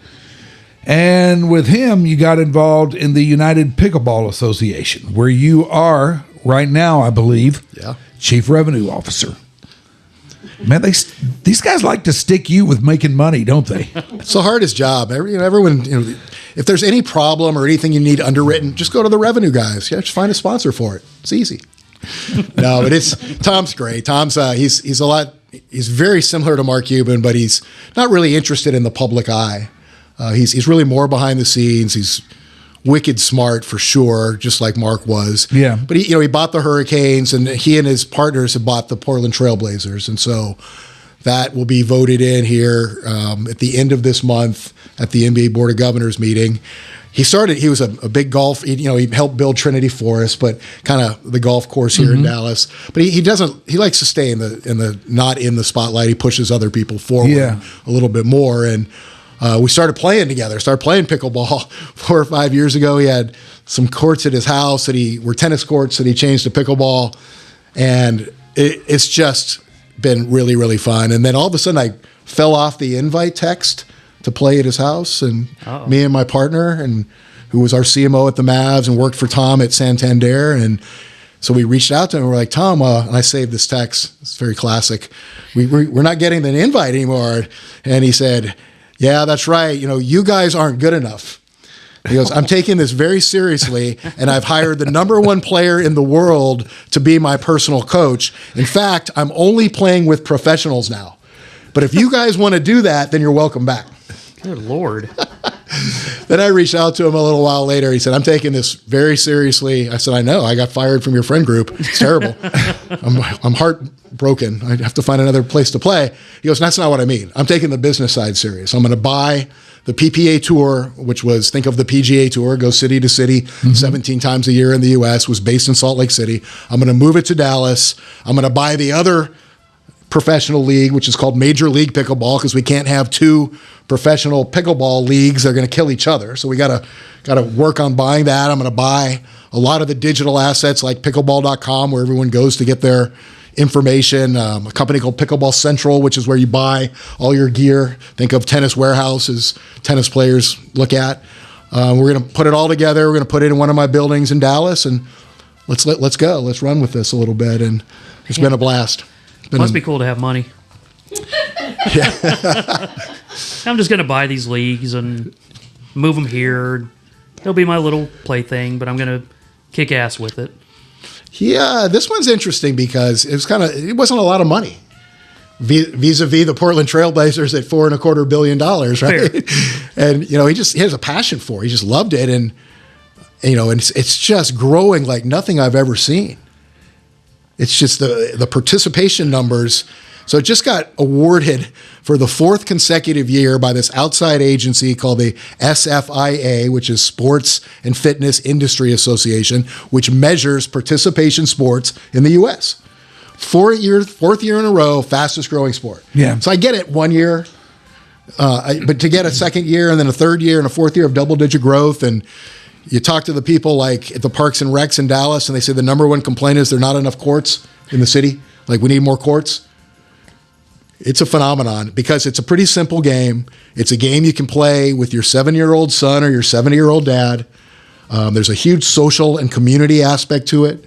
And with him, you got involved in the United Pickleball Association, where you are right now, I believe, Chief Revenue Officer. Man, these guys like to stick you with making money, don't they? It's the hardest job. Everyone, if there's any problem or anything you need underwritten, just go to the revenue guys. Yeah, just find a sponsor for it. It's easy. No, but Tom's great. Tom's he's very similar to Mark Cuban, but he's not really interested in the public eye. He's really more behind the scenes. He's wicked smart for sure, just like Mark was. Yeah. But he bought the Hurricanes, and he and his partners have bought the Portland Trailblazers, and so that will be voted in here at the end of this month at the NBA Board of Governors meeting. He was a big golf, he helped build Trinity Forest, but kind of the golf course here in Dallas. But he likes to stay not in the spotlight. He pushes other people forward a little bit more. And we started playing together, started playing pickleball 4 or 5 years ago. He had some courts at his house were tennis courts that he changed to pickleball. And it's just been really, really fun. And then all of a sudden I fell off the invite text to play at his house, and me and my partner, and who was our CMO at the Mavs and worked for Tom at Santander. And so we reached out to him and we're like, Tom, and I saved this text. It's very classic. We're not getting the invite anymore. And he said, yeah, that's right. You guys aren't good enough. He goes, I'm taking this very seriously, and I've hired the #1 player in the world to be my personal coach. In fact, I'm only playing with professionals now. But if you guys want to do that, then you're welcome back. Good Lord. Then I reached out to him a little while later. He said, I'm taking this very seriously. I said, I know. I got fired from your friend group. It's terrible. I'm heartbroken. I have to find another place to play. He goes, that's not what I mean. I'm taking the business side serious. I'm going to buy the PPA Tour, which was, think of the PGA Tour, go city to city 17 times a year in the U.S., was based in Salt Lake City. I'm going to move it to Dallas. I'm going to buy the other professional league, which is called Major League Pickleball, because we can't have two professional pickleball leagues. They're going to kill each other. So we got to work on buying that. I'm going to buy a lot of the digital assets like pickleball.com, where everyone goes to get their information. A company called Pickleball Central, which is where you buy all your gear. Think of Tennis Warehouse as tennis players look at. We're going to put it all together. We're going to put it in one of my buildings in Dallas, and let's go. Let's run with this a little bit. And it's been a blast. Must be cool to have money. Yeah. I'm just going to buy these leagues and move them here. It'll be my little plaything, but I'm going to kick ass with it. Yeah, this one's interesting because it wasn't a lot of money vis-a-vis the Portland Trailblazers at $4.25 billion, right? Fair. And he has a passion for it. He just loved it, and it's just growing like nothing I've ever seen. It's just the participation numbers. So it just got awarded for the 4th consecutive year by this outside agency called the SFIA, which is Sports and Fitness Industry Association, which measures participation sports in the U.S. Fourth year in a row, fastest growing sport. Yeah. So I get it 1 year, but to get a second year and then a third year and a fourth year of double-digit growth, and you talk to the people like at the Parks and Recs in Dallas, and they say the #1 complaint is there are not enough courts in the city. Like, we need more courts. It's a phenomenon because it's a pretty simple game. It's a game you can play with your 7-year-old son or your 70-year-old dad. There's a huge social and community aspect to it.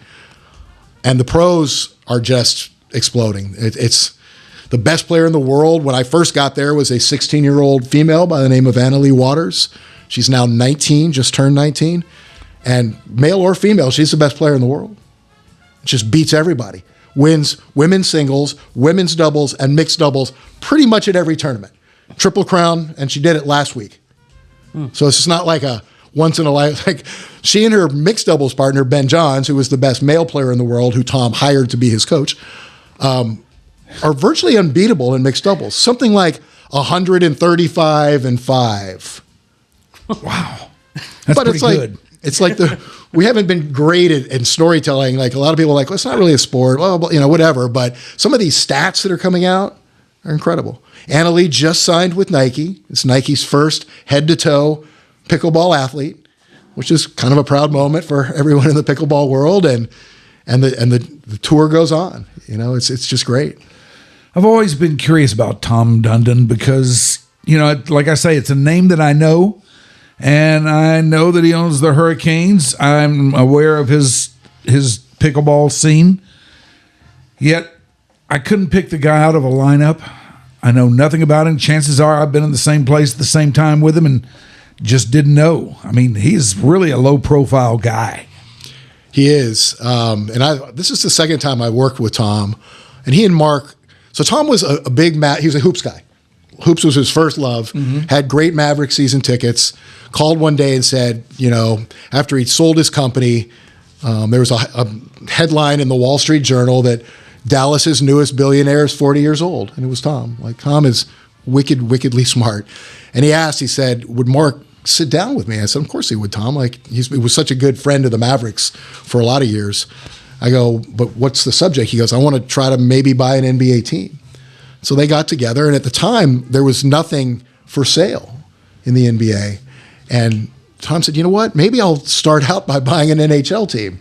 And the pros are just exploding. It's the best player in the world. When I first got there was a 16-year-old female by the name of Annalie Waters. She's now 19, just turned 19. And male or female, she's the best player in the world. Just beats everybody. Wins women's singles, women's doubles, and mixed doubles pretty much at every tournament. Triple Crown, and she did it last week. So it's not like a once in a life. Like, she and her mixed doubles partner, Ben Johns, who was the best male player in the world, who Tom hired to be his coach, are virtually unbeatable in mixed doubles. Something like 135-5. Wow. That's But pretty good. It's like we haven't been great in storytelling. Like, a lot of people are like, well, it's not really a sport, well, whatever. But some of these stats that are coming out are incredible. Annalie just signed with Nike. It's Nike's first head-to-toe pickleball athlete, which is kind of a proud moment for everyone in the pickleball world. And the tour goes on. It's just great. I've always been curious about Tom Dundon because, like I say, it's a name that I know. And I know that he owns the Hurricanes. I'm aware of his pickleball scene. Yet, I couldn't pick the guy out of a lineup. I know nothing about him. Chances are I've been in the same place at the same time with him and just didn't know. I mean, he's really a low-profile guy. He is. This is the second time I worked with Tom. And he and Mark... So Tom was a big... he was a hoops guy. Hoops was his first love. Had great Mavericks season tickets. Called one day and said, after he sold his company, there was a headline in the Wall Street Journal that Dallas's newest billionaire is 40 years old. And it was Tom. Like, Tom is wickedly smart. And he said, would Mark sit down with me? I said, of course he would, Tom. Like, he was such a good friend of the Mavericks for a lot of years. I go, but what's the subject? He goes, I want to try to maybe buy an NBA team. So they got together, and at the time, there was nothing for sale in the NBA. And Tom said, you know what? Maybe I'll start out by buying an NHL team.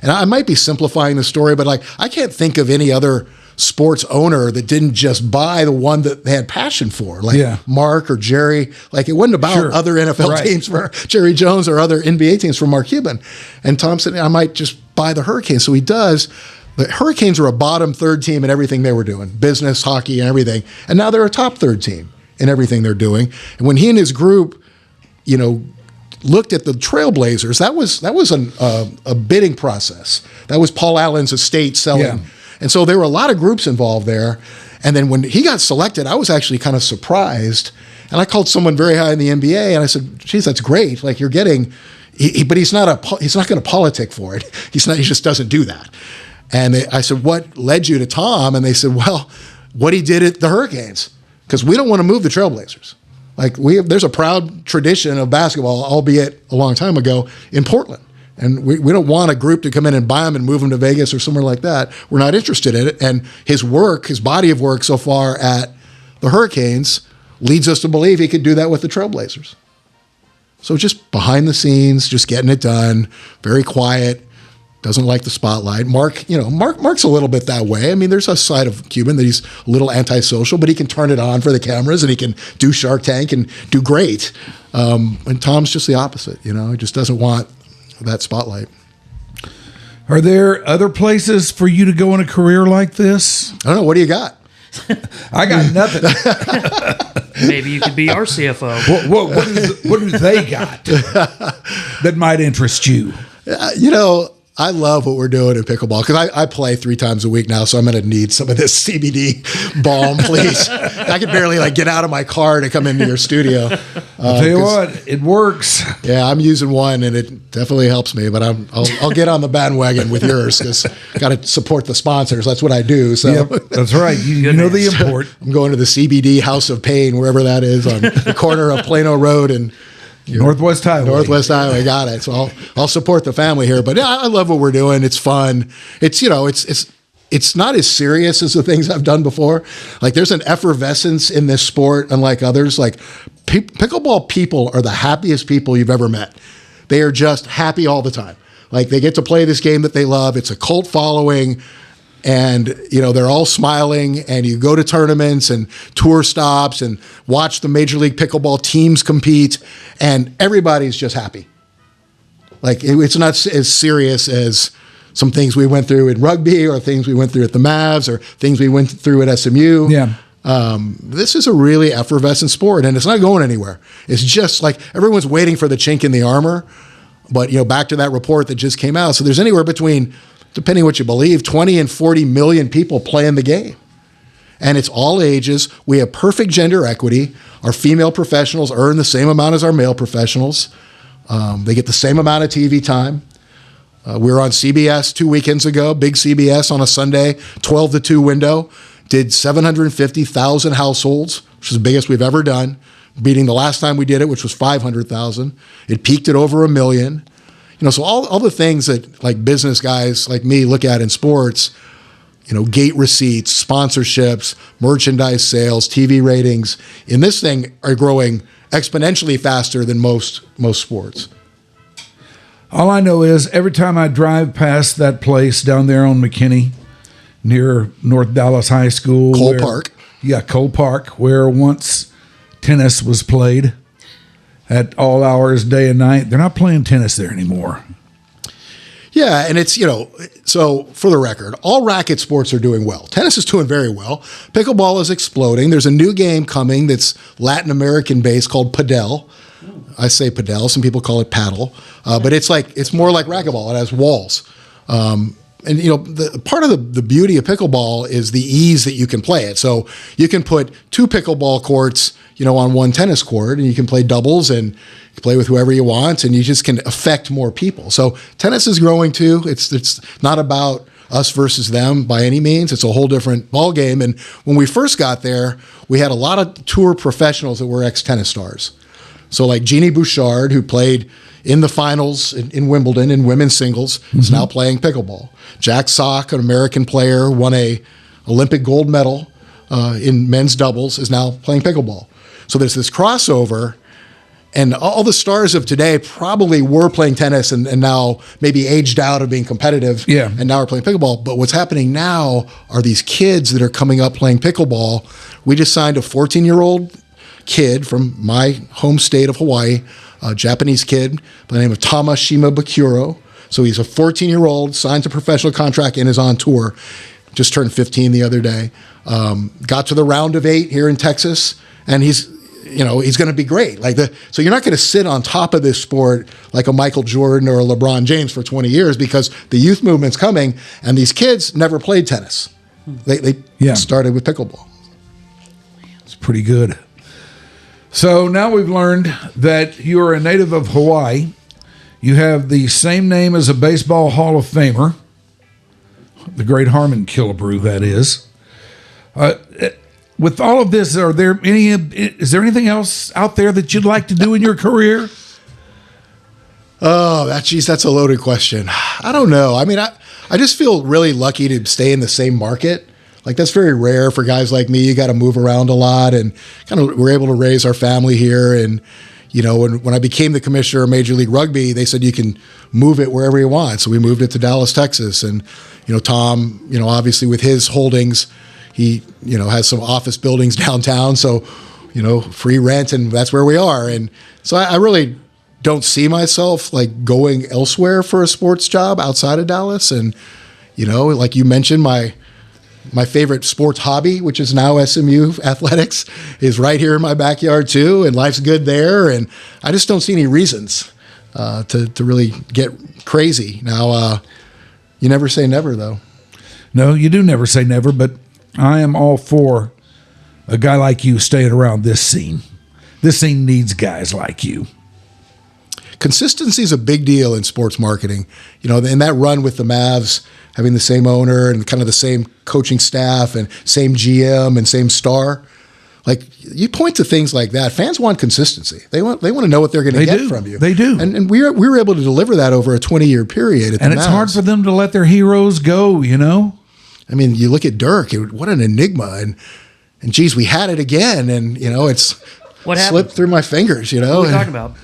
And I might be simplifying the story, but I can't think of any other sports owner that didn't just buy the one that they had passion for, like Mark or Jerry. Like, it wasn't about other NFL teams for Jerry Jones or other NBA teams for Mark Cuban. And Tom said, I might just buy the Hurricanes. So he does. The Hurricanes are a bottom third team in everything they were doing, business, hockey, and everything. And now they're a top third team in everything they're doing. And when he and his group, looked at the Trailblazers, that was a bidding process. That was Paul Allen's estate selling. Yeah. And so there were a lot of groups involved there. And then when he got selected, I was actually kind of surprised. And I called someone very high in the NBA, and I said, geez, that's great. Like, you're getting, but he's not going to politic for it. He just doesn't do that. And I said, what led you to Tom? And they said, well, what he did at the Hurricanes. Because we don't want to move the Trailblazers. Like, there's a proud tradition of basketball, albeit a long time ago, in Portland. And we don't want a group to come in and buy them and move them to Vegas or somewhere like that. We're not interested in it. And his body of work so far at the Hurricanes leads us to believe he could do that with the Trailblazers. So just behind the scenes, just getting it done, very quiet, doesn't like the spotlight. Mark's a little bit that way. I mean, there's a side of Cuban that he's a little antisocial, but he can turn it on for the cameras and he can do Shark Tank and do great. And Tom's just the opposite, He just doesn't want that spotlight. Are there other places for you to go in a career like this? I don't know. What do you got? I got nothing. Maybe you could be our CFO. What do they got that might interest you? I love what we're doing in pickleball because I play 3 times a week now, so I'm going to need some of this CBD balm, please. I could barely get out of my car to come into your studio. I'll tell you what, it works. Yeah, I'm using one, and it definitely helps me. But I'll get on the bandwagon with yours because got to support the sponsors. That's what I do. So yep, that's right. You know the import. I'm going to the CBD House of Pain, wherever that is, on the corner of Plano Road and Northwest Highway. Northwest Highway, got it. So I'll support the family here. But yeah, I love what we're doing. It's fun. It's it's not as serious as the things I've done before. Like, there's an effervescence in this sport, unlike others. Like, pickleball people are the happiest people you've ever met. They are just happy all the time. Like, they get to play this game that they love. It's a cult following. And, they're all smiling, and you go to tournaments and tour stops and watch the Major League Pickleball teams compete, and everybody's just happy. Like, it's not as serious as some things we went through in rugby or things we went through at the Mavs or things we went through at SMU. Yeah. This is a really effervescent sport, and it's not going anywhere. It's just like everyone's waiting for the chink in the armor. But, back to that report that just came out. So there's anywhere between, depending what you believe, 20 and 40 million people playing the game. And it's all ages. We have perfect gender equity. Our female professionals earn the same amount as our male professionals. They get the same amount of TV time. We were on CBS 2 weekends ago, big CBS on a Sunday, 12 to 2 window. Did 750,000 households, which is the biggest we've ever done, beating the last time we did it, which was 500,000. It peaked at over 1 million. So all the things that like business guys like me look at in sports, gate receipts, sponsorships, merchandise sales, TV ratings, in this thing are growing exponentially faster than most sports. All I know is every time I drive past that place down there on McKinney near North Dallas High School. Cole Park. Yeah, Cole Park, where once tennis was played at all hours, day and night. They're not playing tennis there anymore. Yeah, and it's, so for the record, all racket sports are doing well. Tennis is doing very well. Pickleball is exploding. There's a new game coming that's Latin American based called Padel. I say Padel. Some people call it paddle. But it's more like racquetball. It has walls. And the part of the beauty of pickleball is the ease that you can play it. So you can put 2 pickleball courts, on one tennis court, and you can play doubles and play with whoever you want, and you just can affect more people. So tennis is growing too. It's not about us versus them by any means. It's a whole different ball game. And when we first got there, we had a lot of tour professionals that were ex-tennis stars. So like Jeannie Bouchard, who played in the finals in Wimbledon in women's singles, is now playing pickleball. Jack Sock, an American player, won a Olympic gold medal in men's doubles, is now playing pickleball. So there's this crossover, and all the stars of today probably were playing tennis and now maybe aged out of being competitive, and now are playing pickleball. But what's happening now are these kids that are coming up playing pickleball. We just signed a 14-year-old kid from my home state of Hawaii, a Japanese kid by the name of Tama Shimabukuro. So he's a 14-year-old, signs a professional contract, and is on tour. Just turned 15 the other day. Got to the round of 8 here in Texas, and he's he's going to be great. So you're not going to sit on top of this sport like a Michael Jordan or a LeBron James for 20 years because the youth movement's coming, and these kids never played tennis. They started with pickleball. It's pretty good. So now we've learned that you are a native of Hawaii. You have the same name as a baseball Hall of Famer, the great Harmon Killebrew, that is. With all of this, is there anything else out there that you'd like to do in your career? Oh, that's a loaded question. I don't know. I mean, I just feel really lucky to stay in the same market. Like, that's very rare for guys like me. You got to move around a lot, and kind of we're able to raise our family here. And, when I became the commissioner of Major League Rugby, they said you can move it wherever you want. So we moved it to Dallas, Texas. And, Tom, obviously with his holdings, he, has some office buildings downtown. So, free rent, and that's where we are. And so I really don't see myself like going elsewhere for a sports job outside of Dallas. And, like you mentioned, my favorite sports hobby, which is now SMU athletics, is right here in my backyard too, and life's good there. And I just don't see any reasons to really get crazy. Now, you never say never, though. No, you do never say never, but I am all for a guy like you staying around this scene. This scene needs guys like you. Consistency is a big deal in sports marketing. In that run with the Mavs, having the same owner and kind of the same coaching staff and same GM and same star, like you point to things like that. Fans want consistency. They want to know what they're going to get from you. They do. And we were able to deliver that over a 20-year period. And it's hard for them to let their heroes go. I mean, you look at Dirk. What an enigma. And geez, we had it again. And it's what slipped through my fingers. What are we talking about?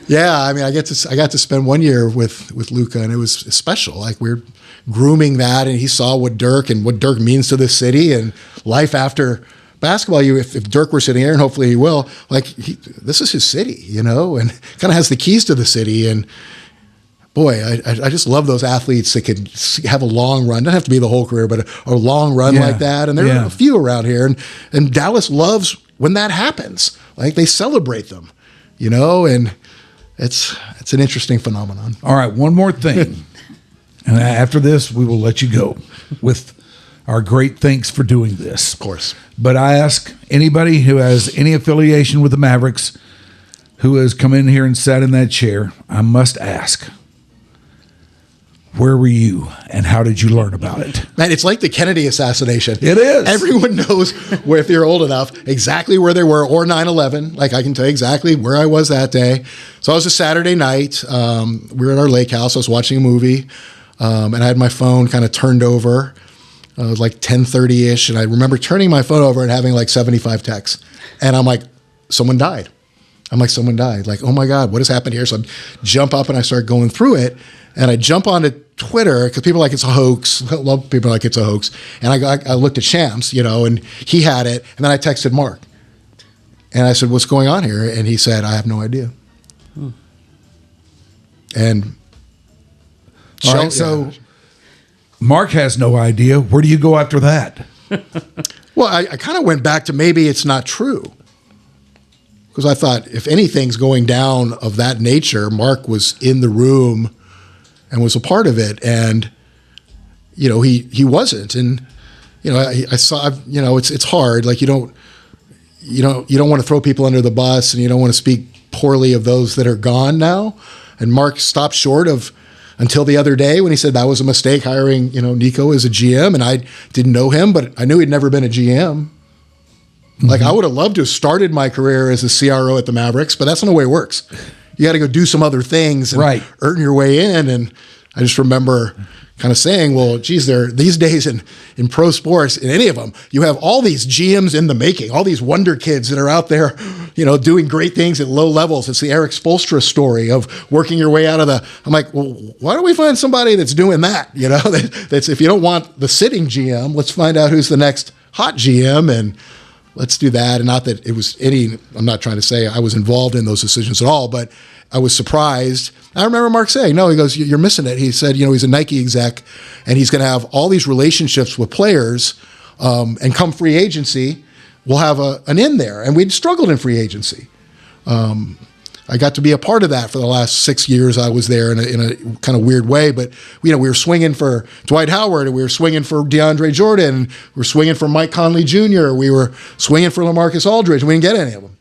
Yeah, I mean, I got to spend 1 year with Luca, and it was special. Like, we're grooming that, and he saw what Dirk means to this city and life after basketball. If Dirk were sitting here, and hopefully he will, this is his city, and kind of has the keys to the city. And boy, I just love those athletes that can have a long run. Doesn't have to be the whole career, but a long run like that. And there are a few around here, and Dallas loves when that happens. Like, they celebrate them, and it's an interesting phenomenon. All right, one more thing. And after this, we will let you go with our great thanks for doing this. Of course. But I ask anybody who has any affiliation with the Mavericks who has come in here and sat in that chair, I must ask, where were you and how did you learn about it? Man, it's like the Kennedy assassination. It is. Everyone knows, if you're old enough, exactly where they were, or 9/11. Like, I can tell you exactly where I was that day. So it was a Saturday night. We were at our lake house. I was watching a movie, and I had my phone kind of turned over. It was like 10:30-ish, and I remember turning my phone over and having like 75 texts. And I'm like, someone died. Someone died. Like, oh my God, what has happened here? So I jump up and I start going through it. And I jump onto Twitter because people are like, it's a hoax. A lot of people are like, it's a hoax. And I looked at Shams, and he had it. And then I texted Mark. And I said, what's going on here? And he said, I have no idea. And all right, so Mark has no idea. Where do you go after that? Well, I kind of went back to maybe it's not true. Because I thought, if anything's going down of that nature, Mark was in the room and was a part of it, and he wasn't. And I saw, it's hard. Like, you don't want to throw people under the bus, and you don't want to speak poorly of those that are gone now. And Mark stopped short of, until the other day, when he said that was a mistake hiring Nico as a GM, and I didn't know him, but I knew he'd never been a GM. Like, I would have loved to have started my career as a CRO at the Mavericks, but that's not the way it works. You got to go do some other things and earn your way in. And I just remember kind of saying, well, geez, these days in pro sports, in any of them, you have all these GMs in the making, all these wonder kids that are out there, doing great things at low levels. It's the Eric Spoelstra story of working your way out of I'm like, well, why don't we find somebody that's doing that? That's, if you don't want the sitting GM, let's find out who's the next hot GM, and let's do that. And not that it was I'm not trying to say I was involved in those decisions at all, but I was surprised. I remember Mark saying, no, he goes, you're missing it. He said, he's a Nike exec, and he's going to have all these relationships with players, and come free agency, we'll have an in there. And we'd struggled in free agency. I got to be a part of that for the last 6 years I was there in a kind of weird way. But, we were swinging for Dwight Howard, and we were swinging for DeAndre Jordan. We were swinging for Mike Conley Jr. We were swinging for LaMarcus Aldridge, and we didn't get any of them.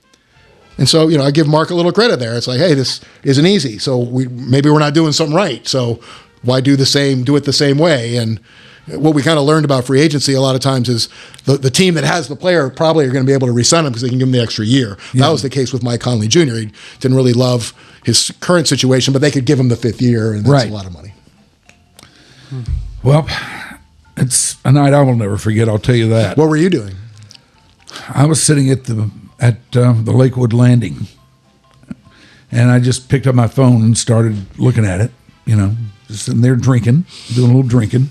And so, I give Mark a little credit there. It's like, hey, this isn't easy. So maybe we're not doing something right. So why do it the same way? And what we kind of learned about free agency a lot of times is the team that has the player probably are going to be able to re-sign him because they can give him the extra year. Yeah. That was the case with Mike Conley Jr. He didn't really love his current situation, but they could give him the 5th year, and that's a lot of money. Well, it's a night I will never forget, I'll tell you that. What were you doing? I was sitting at the Lakewood Landing, and I just picked up my phone and started looking at it, just sitting there drinking, doing a little drinking.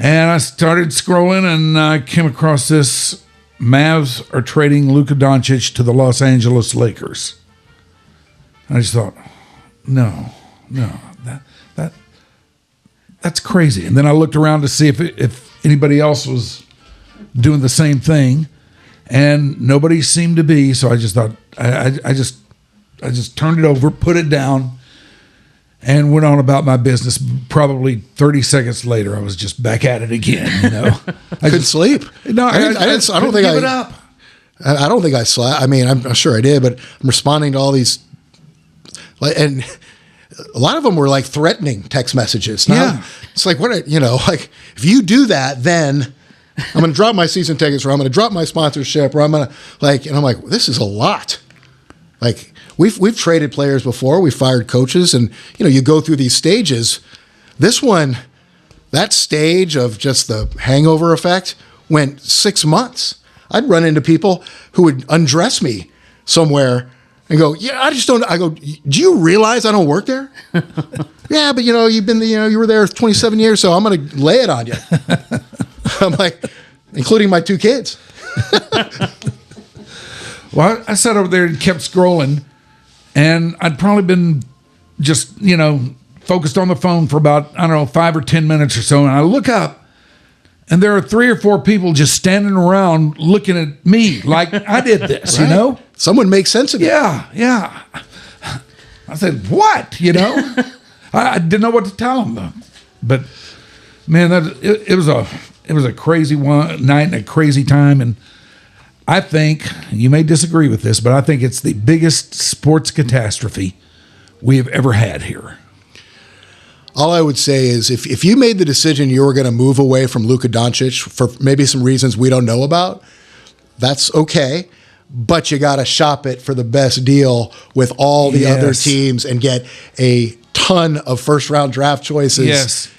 And I started scrolling, and I came across this: Mavs are trading Luka Doncic to the Los Angeles Lakers. And I just thought, no, that's crazy. And then I looked around to see if anybody else was doing the same thing, and nobody seemed to be. So I just thought, I just turned it over, put it down, and went on about my business. Probably 30 seconds later, I was just back at it again. I couldn't sleep. No, I don't think give it up. I don't think I slept. I mean, I'm sure I did, but I'm responding to all these, and a lot of them were like threatening text messages. Now, it's like, like if you do that, then I'm going to drop my season tickets, or I'm going to drop my sponsorship, or I'm going to and I'm like, this is a lot. Like, we've traded players before, we've fired coaches, and you go through these stages. This one, that stage of just the hangover effect went 6 months. I'd run into people who would undress me somewhere and go, "Yeah, I just don't." I go, "Do you realize I don't work there?" "Yeah, but you've been you were there 27 years, so I'm going to lay it on you." I'm like, including my 2 kids. Well, I sat over there and kept scrolling, and I'd probably been just, focused on the phone for about, 5 or 10 minutes or so. And I look up, and there are 3 or 4 people just standing around looking at me like I did this, Right. Someone makes sense of it. Yeah. I said, what? I didn't know what to tell them. But, man, it was a crazy night and a crazy time. And I think, you may disagree with this, but I think it's the biggest sports catastrophe we have ever had here. All I would say is if you made the decision you were going to move away from Luka Doncic for maybe some reasons we don't know about, that's okay. But you got to shop it for the best deal with all the other teams and get a ton of first-round draft choices. Yes.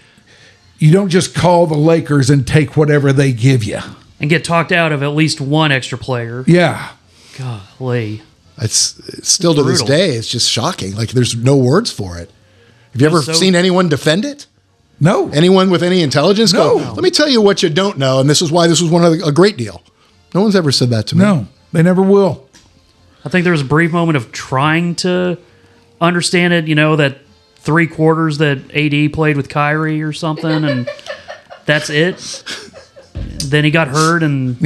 You don't just call the Lakers and take whatever they give you. And get talked out of at least one extra player. Yeah. Golly. It's still to this day, it's just shocking. Like, there's no words for it. Have you ever seen anyone defend it? No. Anyone with any intelligence No. go, let me tell you what you don't know, and this is why this was a great deal. No one's ever said that to me. No, they never will. I think there was a brief moment of trying to understand it, that 3 quarters that AD played with Kyrie or something, and that's it. Then he got hurt, and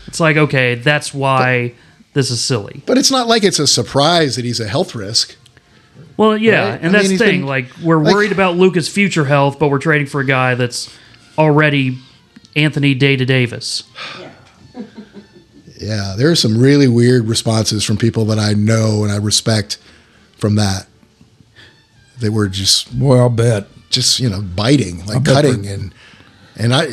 it's like, okay, that's why this is silly. But it's not like it's a surprise that he's a health risk. Well, yeah, Right? and that's the thing. We're worried about Luka's future health, but we're trading for a guy that's already Anthony Davis. Yeah, there are some really weird responses from people that I know and I respect from that. They were just... Boy, I'll bet. Just, biting, like cutting. And I,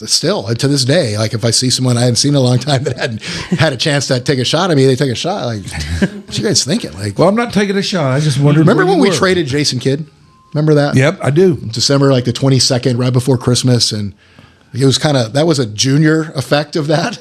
still to this day, like if I see someone I hadn't seen in a long time that hadn't had a chance to take a shot at me, they take a shot. Like, what you guys thinking? Like, well, I'm not taking a shot. I just wondered. Remember when we traded Jason Kidd? Remember that? Yep, I do. December the 22nd, right before Christmas, and it was that was a junior effect of that.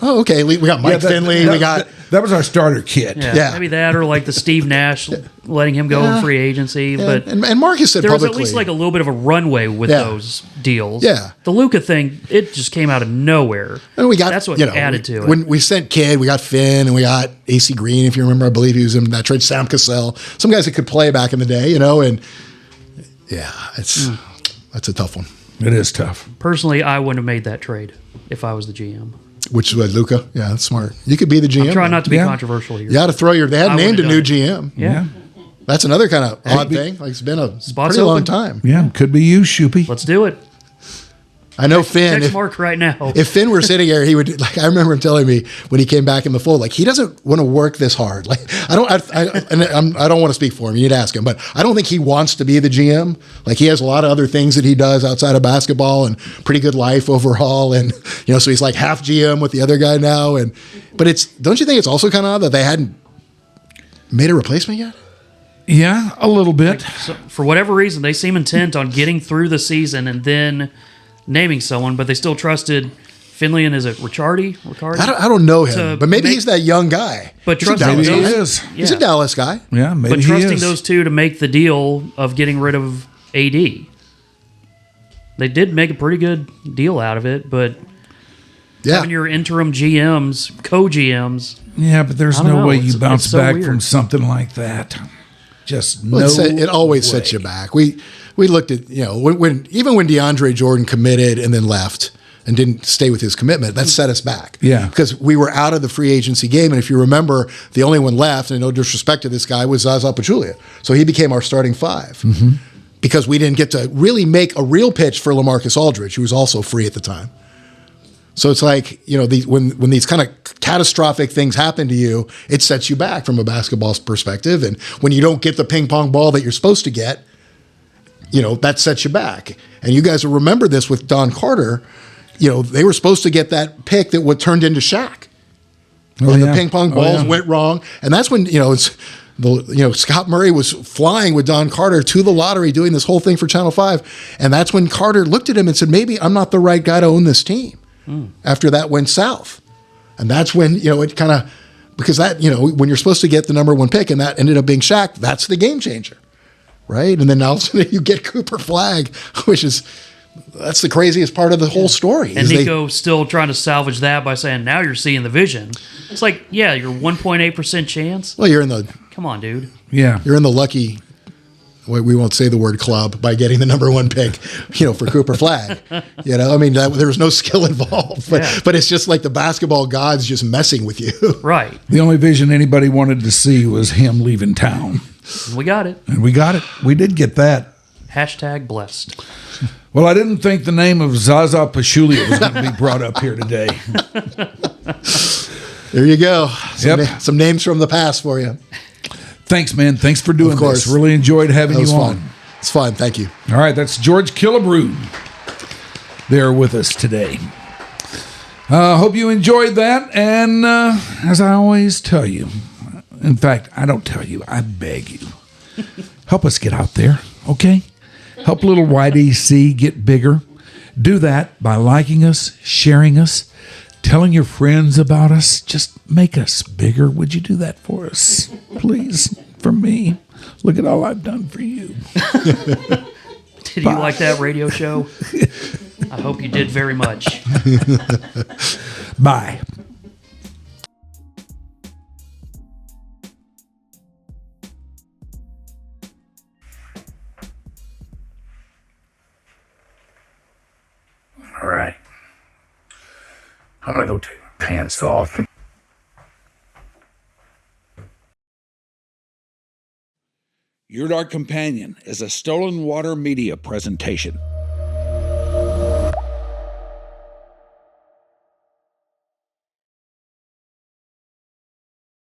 Okay, we got Mike Finley, that was our starter kit. Yeah. Maybe that, or like the Steve Nash letting him go in free agency. But and Marcus said there was publicly, at least like a little bit of a runway with those deals. Yeah, the Luka thing, it just came out of nowhere. And we got that's what added to it. When we sent Kidd, we got Finn, and we got AC Green. If you remember, I believe he was in that trade. Sam Cassell, some guys that could play back in the day, and that's a tough one. It is tough. Personally, I wouldn't have made that trade if I was the GM. Which was Luca. Yeah, that's smart. You could be the GM. I'm trying not to be Yeah. controversial here. You got to throw your. They had I named a would've new done GM. Yeah. That's another kind of odd thing. Like it's been a Spots pretty long open. time. Yeah, could be you, Shoopy. Let's do it. I know Finn. Text Mark right now. If Finn were sitting here, he would like. I remember him telling me when he came back in the fold, like he doesn't want to work this hard. Like I don't want to speak for him. You need to ask him, but I don't think he wants to be the GM. Like he has a lot of other things that he does outside of basketball and pretty good life overall. And so he's like half GM with the other guy now. But don't you think it's also kind of odd that they hadn't made a replacement yet? Yeah, a little bit. So for whatever reason, they seem intent on getting through the season and then naming someone, but they still trusted Finley and is it Ricciardi? I don't know him, To but maybe make- he's that young guy. But He's a trusting Dallas Maybe he guy. is. He's a Yeah. Dallas guy. Yeah, maybe But he trusting is. those two to make the deal of getting rid of AD. They did make a pretty good deal out of it, but Yeah. having your interim GMs, co-GMs, Yeah, but there's I don't no know. way you It's bounce so back weird. from something like that. Just Well, no. it always sets you back. We looked at when even when DeAndre Jordan committed and then left and didn't stay with his commitment, that set us back. Yeah. because we were out of the free agency game, and if you remember, the only one left, and no disrespect to this guy, was Zaza Pachulia. So he became our starting five because we didn't get to really make a real pitch for LaMarcus Aldridge, who was also free at the time. So it's like, when these kind of catastrophic things happen to you, it sets you back from a basketball perspective. And when you don't get the ping pong ball that you're supposed to get, that sets you back. And you guys will remember this with Don Carter. They were supposed to get that pick that what turned into Shaq. And the ping pong balls went wrong. And that's when, Scott Murray was flying with Don Carter to the lottery doing this whole thing for Channel 5. And that's when Carter looked at him and said, maybe I'm not the right guy to own this team. After that went south. And that's when, it kind of, because that, when you're supposed to get the number one pick and that ended up being Shaq, that's the game changer. Right. And then now you get Cooper Flagg, that's the craziest part of the whole story. and Nico still trying to salvage that by saying, now you're seeing the vision. It's like, yeah, you're 1.8% chance. Well, you're in the, Come on, dude. Yeah. you're in the lucky, we won't say the word club by getting the number one pick, for Cooper Flagg. There was no skill involved, but it's just like the basketball gods just messing with you. Right. The only vision anybody wanted to see was him leaving town. We got it. And we got it. We did get that. Hashtag blessed. Well, I didn't think the name of Zaza Pachulia was going to be brought up here today. There you go. Yep. Some names from the past for you. Thanks, man. Thanks for doing Of course. this. Really enjoyed having That was you fun. on. It's fun. Thank you. All right, that's George Killebrew there with us today. Hope you enjoyed that. And as I always tell you, in fact, I don't tell you, I beg you, help us get out there, okay? Help little YDC get bigger. Do that by liking us, sharing us, telling your friends about us. Just make us bigger. Would you do that for us, please? For me. Look at all I've done for you. Did you like that radio show? I hope you did very much. Bye. All right. I'm going to go take my pants off. Your Dark Companion is a Stolen Water Media presentation.